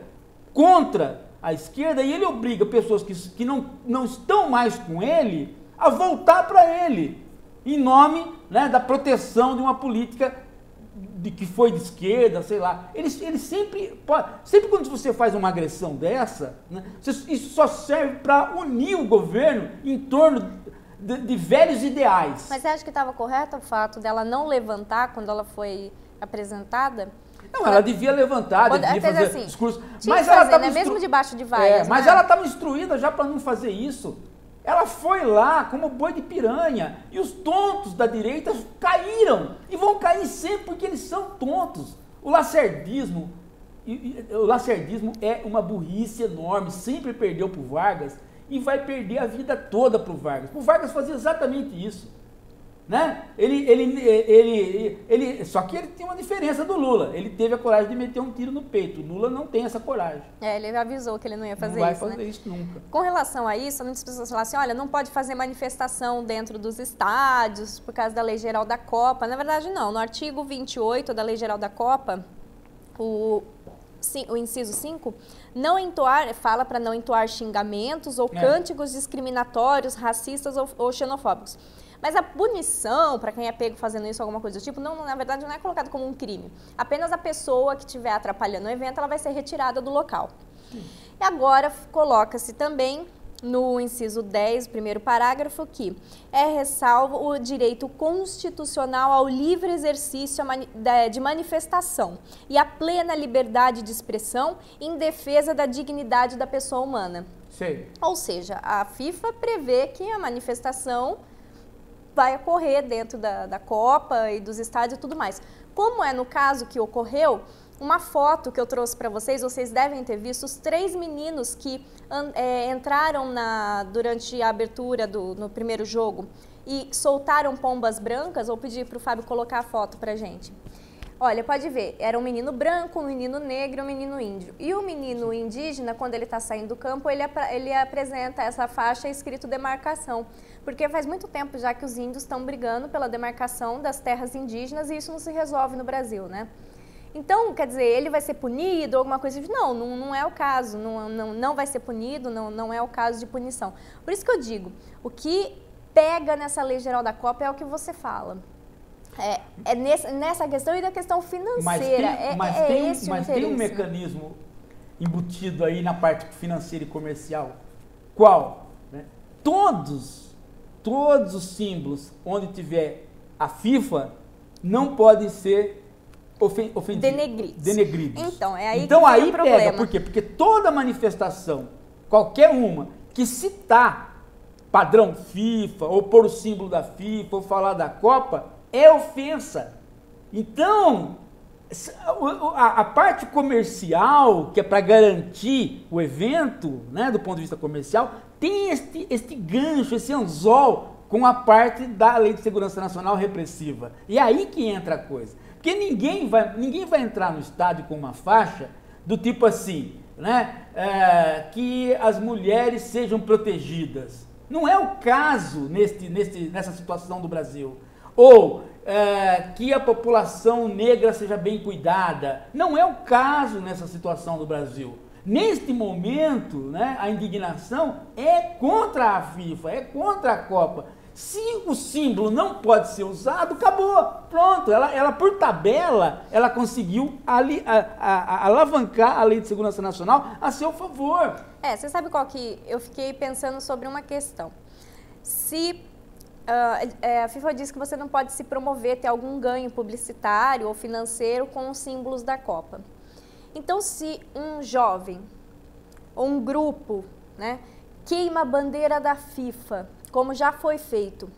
contra a esquerda e ele obriga pessoas que não estão mais com ele a voltar para ele, em nome, né, da proteção de uma política que foi de esquerda, sei lá. Ele sempre quando você faz uma agressão dessa, né, isso só serve para unir o governo em torno de velhos ideais. Mas você acha que estava correto o fato dela não levantar quando ela foi apresentada? Não, ela devia levantar, devia fazer assim, discurso. Mas ela estava mesmo debaixo de vaias. Mas ela estava instruída já para não fazer isso. Ela foi lá como boi de piranha e os tontos da direita caíram e vão cair sempre porque eles são tontos. O lacerdismo é uma burrice enorme, sempre perdeu para o Vargas e vai perder a vida toda para o Vargas. O Vargas fazia exatamente isso. Né? Só que ele tem uma diferença do Lula. Ele teve a coragem de meter um tiro no peito. O Lula não tem essa coragem. Ele avisou que ele não ia fazer isso. Não vai fazer isso nunca. Com relação a isso, muitas pessoas falam assim, olha, não pode fazer manifestação dentro dos estádios por causa da Lei Geral da Copa. Na verdade, não. No artigo 28 da Lei Geral da Copa, o inciso 5, fala para não entoar xingamentos ou cânticos discriminatórios, racistas ou xenofóbicos. Mas a punição para quem é pego fazendo isso, alguma coisa do tipo, na verdade não é colocado como um crime. Apenas a pessoa que estiver atrapalhando o evento, ela vai ser retirada do local. E agora coloca-se também no inciso 10, primeiro parágrafo, que é ressalvo o direito constitucional ao livre exercício de manifestação e a plena liberdade de expressão em defesa da dignidade da pessoa humana. Sim. Ou seja, a FIFA prevê que a manifestação vai ocorrer dentro da Copa e dos estádios e tudo mais. Como é no caso que ocorreu, uma foto que eu trouxe para vocês devem ter visto os 3 meninos que entraram durante a abertura no primeiro jogo e soltaram pombas brancas. Vou pedir para o Fábio colocar a foto para gente. Olha, pode ver, era um menino branco, um menino negro e um menino índio. E o menino indígena, quando ele está saindo do campo, ele apresenta essa faixa escrito demarcação. Porque faz muito tempo já que os índios estão brigando pela demarcação das terras indígenas e isso não se resolve no Brasil, né? Então, quer dizer, ele vai ser punido ou alguma coisa? Não é o caso, não vai ser punido, não é o caso de punição. Por isso que eu digo, o que pega nessa Lei Geral da Copa é o que você fala. Nessa questão e da questão financeira. Mas tem um mecanismo embutido aí na parte financeira e comercial. Qual? Né? Todos os símbolos onde tiver a FIFA não podem ser denegridos. Então, é aí então, que aí tem o problema. Pega, por quê? Porque toda manifestação, qualquer uma, que citar padrão FIFA, ou pôr o símbolo da FIFA, ou falar da Copa, é ofensa. Então, a parte comercial, que é para garantir o evento, né, do ponto de vista comercial, tem este gancho, esse anzol com a parte da Lei de Segurança Nacional repressiva. E aí que entra a coisa. Porque ninguém vai entrar no estádio com uma faixa do tipo assim, né, que as mulheres sejam protegidas. Não é o caso nessa situação do Brasil. Ou que a população negra seja bem cuidada. Não é o caso nessa situação do Brasil. Neste momento, né, a indignação é contra a FIFA, é contra a Copa. Se o símbolo não pode ser usado, acabou, pronto. Ela por tabela, ela conseguiu alavancar a Lei de Segurança Nacional a seu favor. Você sabe qual que... Eu fiquei pensando sobre uma questão. Se a FIFA diz que você não pode se promover, ter algum ganho publicitário ou financeiro com os símbolos da Copa. Então, se um jovem ou um grupo, né, queima a bandeira da FIFA, como já foi feito,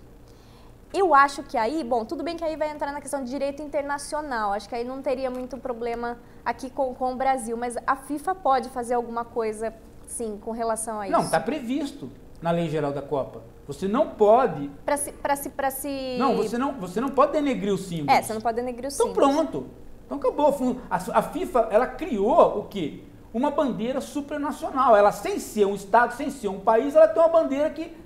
eu acho que aí, bom, tudo bem que aí vai entrar na questão de direito internacional, acho que aí não teria muito problema aqui com o Brasil, mas a FIFA pode fazer alguma coisa, sim, com relação a isso? Não, está previsto na Lei Geral da Copa. Você não pode... Não, você não pode denegrir os símbolos. Você não pode denegrir os símbolos. Então pronto. Então acabou. A FIFA, ela criou o quê? Uma bandeira supranacional. Ela, sem ser um Estado, sem ser um país, ela tem uma bandeira que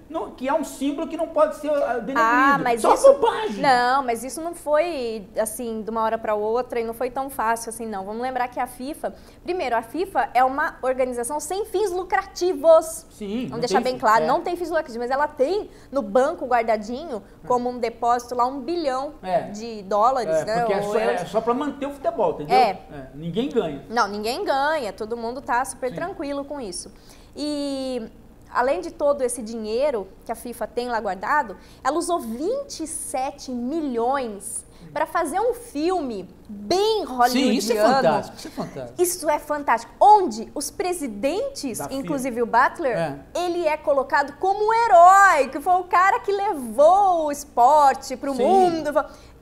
é um símbolo que não pode ser denegrido. Mas só isso, bobagem. Não, mas isso não foi, assim, de uma hora para outra e não foi tão fácil assim, não. Vamos lembrar que a FIFA... Primeiro, a FIFA é uma organização sem fins lucrativos. Sim. Vamos deixar bem claro, não tem fins lucrativos, mas ela tem no banco guardadinho, como um depósito lá, $1 bilhão de dólares, né? Porque é só para manter o futebol, entendeu? Ninguém ganha. Não, ninguém ganha, todo mundo tá super tranquilo com isso. E... além de todo esse dinheiro que a FIFA tem lá guardado, ela usou 27 milhões para fazer um filme bem hollywoodiano. Sim, isso é fantástico, isso é fantástico. Isso é fantástico. Onde os presidentes, inclusive o Butler, ele é colocado como um herói, que foi o cara que levou o esporte para o mundo.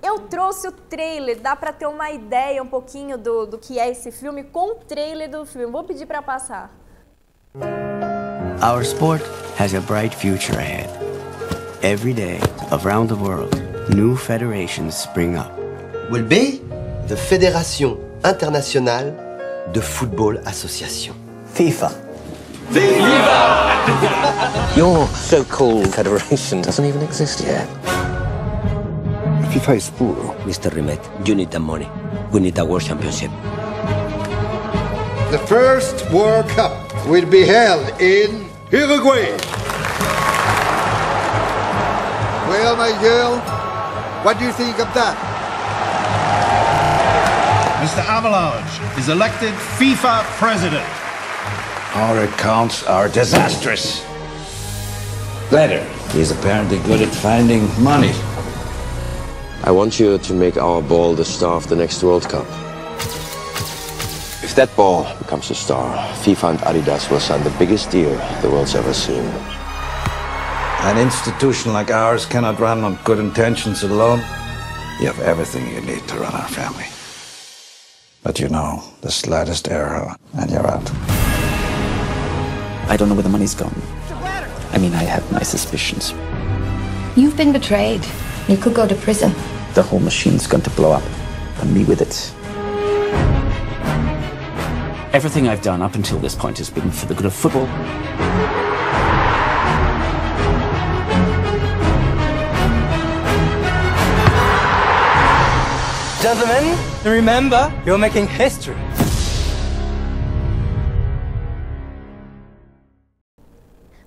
Eu trouxe o trailer, dá para ter uma ideia um pouquinho do que é esse filme com o trailer do filme. Vou pedir para passar. Our sport has a bright future ahead. Every day, around the world, new federations spring up. Will be the Fédération Internationale de Football Association. FIFA. FIFA! Your so-called federation doesn't even exist yet. FIFA is poor. Mr. Rimet, you need the money. We need a World Championship. The first World Cup will be held in Uruguay. Well, Miguel, what do you think of that? Mr. Avalanche is elected FIFA president. Our accounts are disastrous. Later, he's apparently good at finding money. I want you to make our ball the star of the next World Cup. If that ball becomes a star, FIFA and Adidas will sign the biggest deal the world's ever seen. An institution like ours cannot run on good intentions alone. You have everything you need to run our family. But you know, the slightest error and you're out. I don't know where the money's gone. I mean, I have my suspicions. You've been betrayed. You could go to prison. The whole machine's going to blow up, and me with it. Everything I've done up until this point has been for the good of football. Gentlemen, remember, you're making history.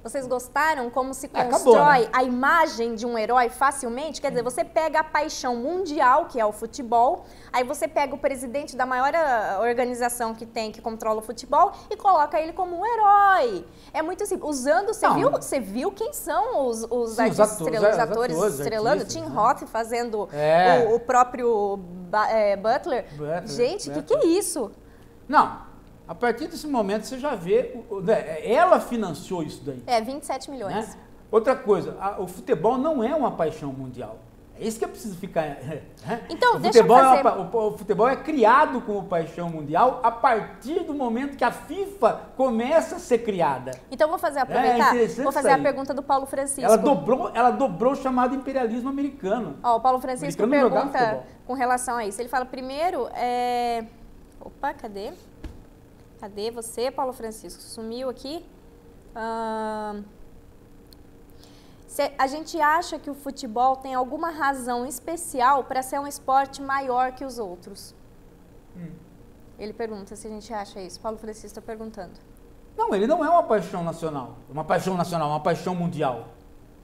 Vocês gostaram como se constrói a imagem de um herói facilmente? Quer dizer, você pega a paixão mundial, que é o futebol, aí você pega o presidente da maior organização que controla o futebol e coloca ele como um herói. É muito simples. Usando, você viu quem são os atores estrelando? Tim Roth fazendo o próprio Butler. Gente, o que é isso? Não. A partir desse momento, você já vê... Ela financiou isso daí. 27 milhões. Né? Outra coisa, o futebol não é uma paixão mundial. É isso que eu preciso ficar. Então, o futebol é criado como paixão mundial a partir do momento que a FIFA começa a ser criada. Então, vou aproveitar, vou fazer a pergunta do Paulo Francisco. Ela dobrou o chamado imperialismo americano. Ó, o Paulo Francisco pergunta com relação a isso. Ele fala, primeiro, Opa, cadê? Cadê você, Paulo Francisco? Sumiu aqui? A gente acha que o futebol tem alguma razão especial para ser um esporte maior que os outros? Ele pergunta se a gente acha isso. Paulo Francisco está perguntando. Não, ele não é uma paixão nacional, uma paixão mundial.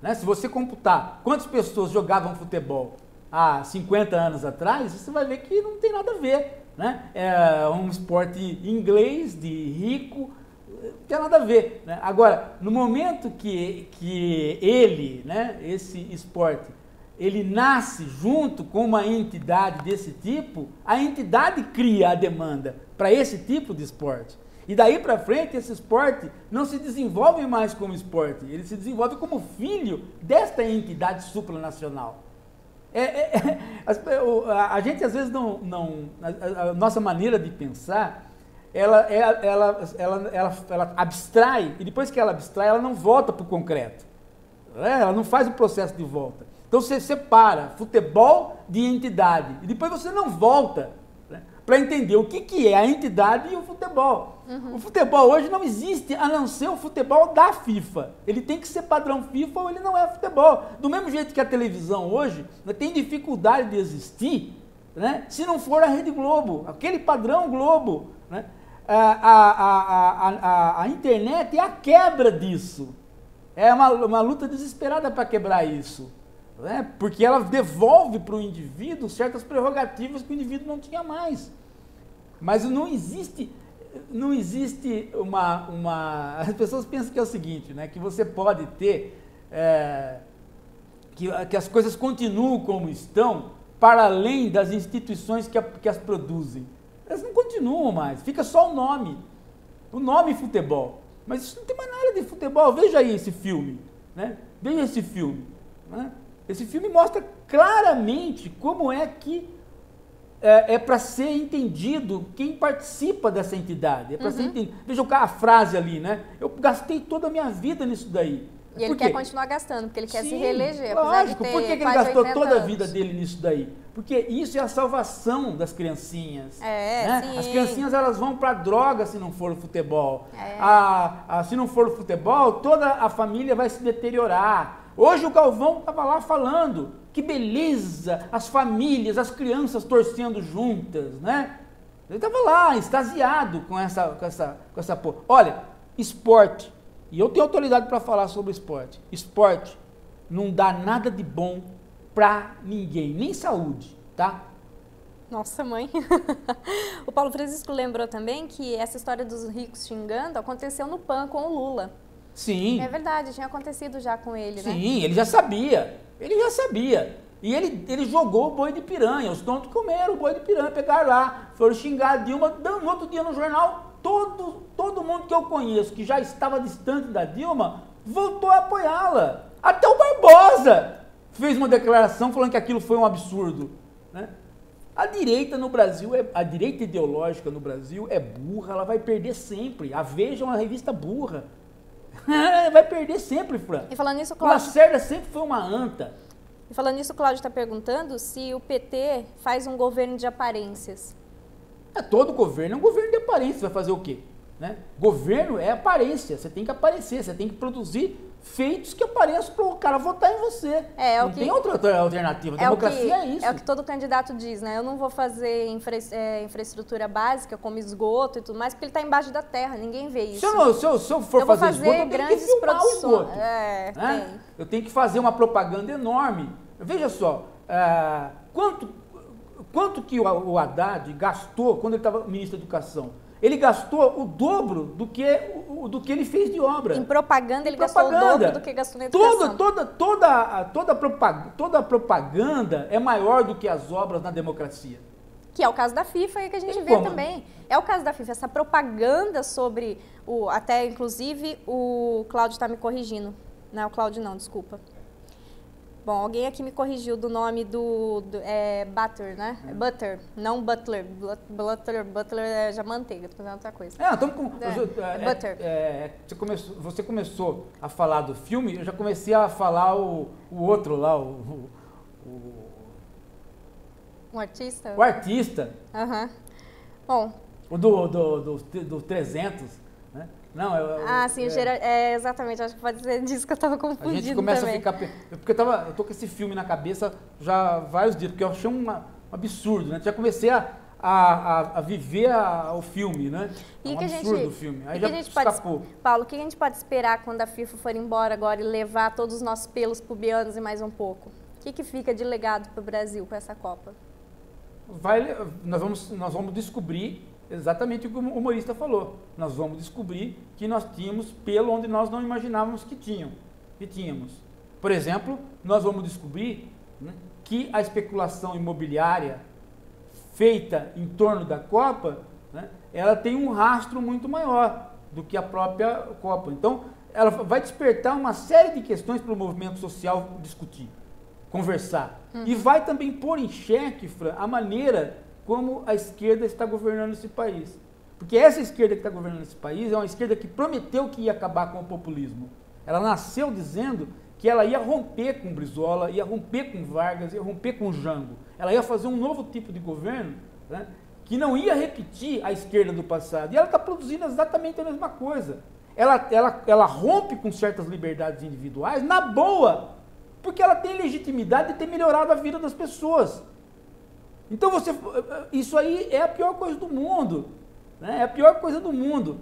Né? Se você computar quantas pessoas jogavam futebol há 50 anos atrás, você vai ver que não tem nada a ver. Né? É um esporte inglês, de rico, não tem nada a ver. Né? Agora, no momento que ele, né, esse esporte, ele nasce junto com uma entidade desse tipo, a entidade cria a demanda para esse tipo de esporte. E daí para frente, esse esporte não se desenvolve mais como esporte, ele se desenvolve como filho desta entidade supranacional. A gente às vezes a nossa maneira de pensar, ela abstrai, e depois que ela abstrai, ela não volta para o concreto. Ela não faz o processo de volta. Então você separa futebol de entidade, e depois você não volta, né, para entender o que é a entidade e o futebol. O futebol hoje não existe a não ser o futebol da FIFA. Ele tem que ser padrão FIFA ou ele não é futebol. Do mesmo jeito que a televisão hoje tem dificuldade de existir, né, se não for a Rede Globo, aquele padrão Globo. Né? A internet é a quebra disso. É uma luta desesperada para quebrar isso. Né? Porque ela devolve para o indivíduo certas prerrogativas que o indivíduo não tinha mais. Mas não existe uma... As pessoas pensam que é o seguinte, né? Que você pode ter... que as coisas continuam como estão para além das instituições que as produzem. Elas não continuam mais, fica só o nome futebol. Mas isso não tem mais nada de futebol. Veja aí esse filme, né? Veja esse filme. Né? Esse filme mostra claramente como é que é para ser entendido quem participa dessa entidade. É para ser entendido. Veja a frase ali, né? Eu gastei toda a minha vida nisso daí. E ele quer continuar gastando, porque ele quer se reeleger. Lógico, por que ele gastou toda a vida dele nisso daí? Porque isso é a salvação das criancinhas. Né? Sim. As criancinhas elas vão para droga se não for o futebol. Se não for o futebol, toda a família vai se deteriorar. Hoje o Galvão estava lá falando que beleza, as famílias, as crianças torcendo juntas, né? Ele estava lá, extasiado com essa porra. Olha, esporte, e eu tenho autoridade para falar sobre esporte. Esporte não dá nada de bom para ninguém, nem saúde, tá? Nossa, mãe. O Paulo Francisco lembrou também que essa história dos ricos xingando aconteceu no PAN com o Lula. Sim. É verdade, tinha acontecido já com ele, né? Sim, ele já sabia. E ele jogou o boi de piranha. Os tontos comeram o boi de piranha, pegaram lá, foram xingar a Dilma. No outro dia no jornal, todo mundo que eu conheço que já estava distante da Dilma voltou a apoiá-la. Até o Barbosa fez uma declaração falando que aquilo foi um absurdo. Né? A direita no Brasil, a direita ideológica no Brasil é burra, ela vai perder sempre. A Veja é uma revista burra. Vai perder sempre, Fran. E falando nisso, o Lacerda sempre foi uma anta. E falando nisso, o Cláudio está perguntando se o PT faz um governo de aparências. Todo governo é um governo de aparência. Vai fazer o quê? Né? Governo é aparência. Você tem que aparecer, você tem que produzir feitos que apareçam para o cara votar em você. Não tem outra alternativa. Democracia é isso. É o que todo candidato diz, né? Eu não vou fazer infraestrutura básica, como esgoto e tudo mais, porque ele está embaixo da terra, ninguém vê isso. Se eu for fazer esgoto, eu tenho que filmar o esgoto. Né? Eu tenho que fazer uma propaganda enorme. Veja só, quanto que o Haddad gastou quando ele estava ministro da Educação? Ele gastou o dobro do que ele fez de obra. Em propaganda, ele gastou o dobro do que gastou na educação. Toda a propaganda é maior do que as obras na democracia. Que é o caso da FIFA e que a gente vê também. É o caso da FIFA, essa propaganda sobre até inclusive o Cláudio está me corrigindo. Não é o Cláudio não, desculpa. Bom, alguém aqui me corrigiu do nome é Butter, né? É Butter, não Butler. Butler é já manteiga, tô fazendo outra coisa. Butter. Você começou a falar do filme, eu já comecei a falar o outro lá, Um artista? O artista. Aham. Bom. O do 300, né? Não, sim, exatamente, acho que pode ser disso que eu tava confundindo. A gente começa também. a ficar... Porque eu tô com esse filme na cabeça já há vários dias, porque eu achei um absurdo, né? Já comecei a viver o filme, né? E um absurdo o filme. Aí já escapou. Paulo, o que a gente pode esperar quando a FIFA for embora agora e levar todos os nossos pelos pubianos e mais um pouco? O que fica de legado para o Brasil com essa Copa? Nós vamos descobrir exatamente o que o humorista falou. Nós vamos descobrir que nós tínhamos pelo onde nós não imaginávamos que tínhamos. Por exemplo, nós vamos descobrir, né, que a especulação imobiliária feita em torno da Copa, né, ela tem um rastro muito maior do que a própria Copa. Então, ela vai despertar uma série de questões para o movimento social discutir, conversar. E vai também pôr em xeque, Fran, a maneira como a esquerda está governando esse país. Porque essa esquerda que está governando esse país é uma esquerda que prometeu que ia acabar com o populismo. Ela nasceu dizendo que ela ia romper com Brizola, ia romper com Vargas, ia romper com Jango. Ela ia fazer um novo tipo de governo, né, que não ia repetir a esquerda do passado. E ela está produzindo exatamente a mesma coisa. Ela rompe com certas liberdades individuais, na boa, porque ela tem legitimidade de ter melhorado a vida das pessoas. Então isso aí é a pior coisa do mundo, né? É a pior coisa do mundo.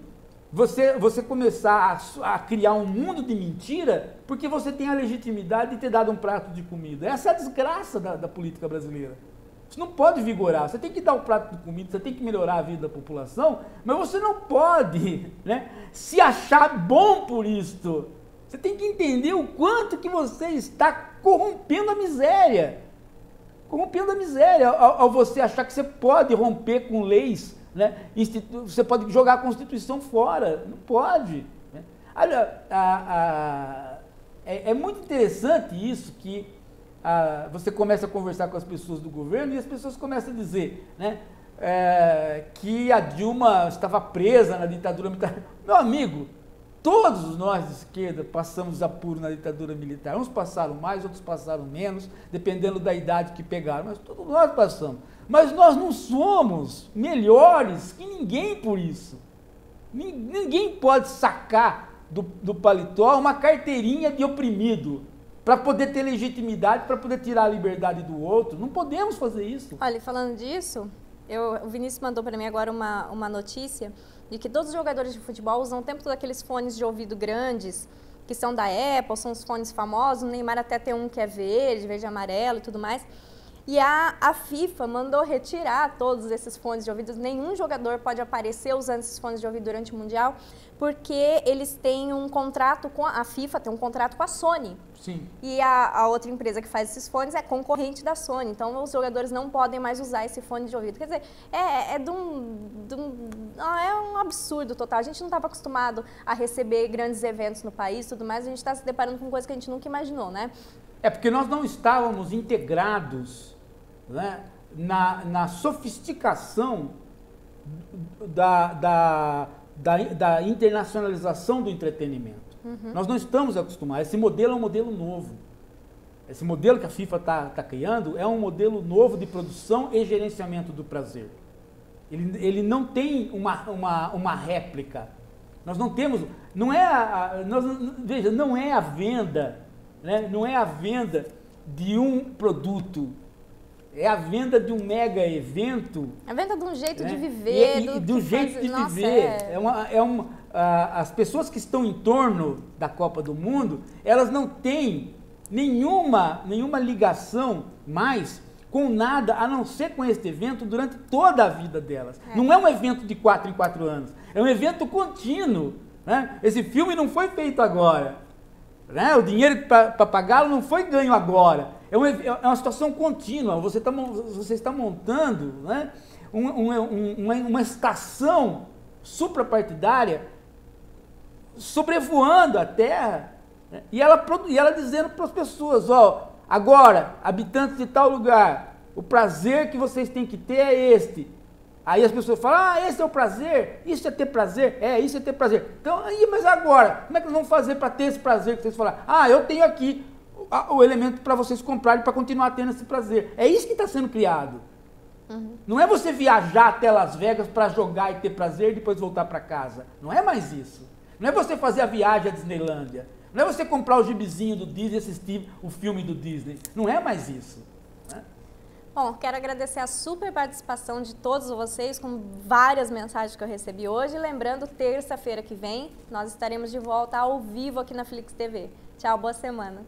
Você começar a criar um mundo de mentira porque você tem a legitimidade de ter dado um prato de comida. Essa é a desgraça da política brasileira. Isso não pode vigorar. Você tem que dar o prato de comida, você tem que melhorar a vida da população, mas você não pode, né, se achar bom por isto. Você tem que entender o quanto que você está corrompendo a miséria. Corrompendo a miséria ao você achar que você pode romper com leis, né? Você pode jogar a Constituição fora. Não pode. Né? Olha, é muito interessante isso, que você começa a conversar com as pessoas do governo e as pessoas começam a dizer, né, que a Dilma estava presa na ditadura militar. Meu amigo, todos nós de esquerda passamos apuro na ditadura militar. Uns passaram mais, outros passaram menos, dependendo da idade que pegaram, mas todos nós passamos. Mas nós não somos melhores que ninguém por isso. Ninguém pode sacar do paletó uma carteirinha de oprimido para poder ter legitimidade, para poder tirar a liberdade do outro. Não podemos fazer isso. Olha, falando disso, o Vinícius mandou para mim agora uma notícia de que todos os jogadores de futebol usam o tempo todo aqueles fones de ouvido grandes, que são da Apple, são os fones famosos. O Neymar até tem um que é verde e amarelo e tudo mais. E a FIFA mandou retirar todos esses fones de ouvido. Nenhum jogador pode aparecer usando esses fones de ouvido durante o Mundial, porque eles têm um contrato com a FIFA, tem um contrato com a Sony. Sim. E a outra empresa que faz esses fones é concorrente da Sony. Então, os jogadores não podem mais usar esse fone de ouvido. Quer dizer, é um absurdo total. A gente não estava acostumado a receber grandes eventos no país e tudo mais. A gente está se deparando com coisas que a gente nunca imaginou, né? É porque nós não estávamos integrados, né, na sofisticação da internacionalização do entretenimento. Uhum. Nós não estamos acostumados. Esse modelo é um modelo novo. Esse modelo que a FIFA está criando é um modelo novo de produção e gerenciamento do prazer. Ele não tem uma réplica. Nós não temos... Não é a venda, né? Não é a venda de um produto. É a venda de um mega evento. A venda de um jeito, né, de viver. De um jeito de viver. As pessoas que estão em torno da Copa do Mundo, elas não têm nenhuma ligação mais com nada, a não ser com este evento durante toda a vida delas. Não é um evento de 4 em 4 anos. É um evento contínuo. Né? Esse filme não foi feito agora. Né? O dinheiro para pagá-lo não foi ganho agora. É uma situação contínua. Você está montando, né, uma estação suprapartidária sobrevoando a Terra, né, e ela dizendo para as pessoas, ó, Agora, habitantes de tal lugar, o prazer que vocês têm que ter é este. Aí as pessoas falam, esse é o prazer, isso é ter prazer, isso é ter prazer. Então, mas agora, como é que nós vamos fazer para ter esse prazer que vocês falaram? Eu tenho aqui o elemento para vocês comprarem para continuar tendo esse prazer. É isso que está sendo criado. Não é você viajar até Las Vegas para jogar e ter prazer e depois voltar para casa. Não é mais isso. Não é você fazer a viagem à Disneylândia. Não é você comprar o gibizinho do Disney e assistir o filme do Disney. Não é mais isso. Né? Bom, quero agradecer a super participação de todos vocês, com várias mensagens que eu recebi hoje. Lembrando, terça-feira que vem, nós estaremos de volta ao vivo aqui na Flix TV. Tchau, boa semana.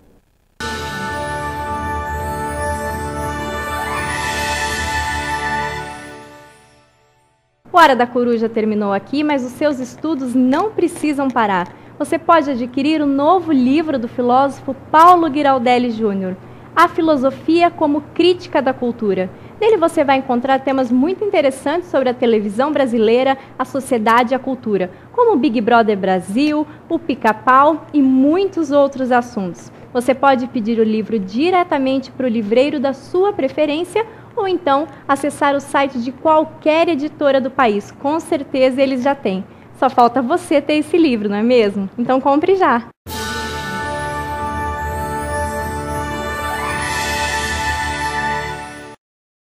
O Hora da Coruja terminou aqui, mas os seus estudos não precisam parar. Você pode adquirir o novo livro do filósofo Paulo Giraldelli Jr., A Filosofia como Crítica da Cultura. Nele você vai encontrar temas muito interessantes sobre a televisão brasileira, a sociedade e a cultura, como o Big Brother Brasil, o Pica-Pau e muitos outros assuntos. Você pode pedir o livro diretamente para o livreiro da sua preferência ou então acessar o site de qualquer editora do país. Com certeza eles já têm. Só falta você ter esse livro, não é mesmo? Então compre já!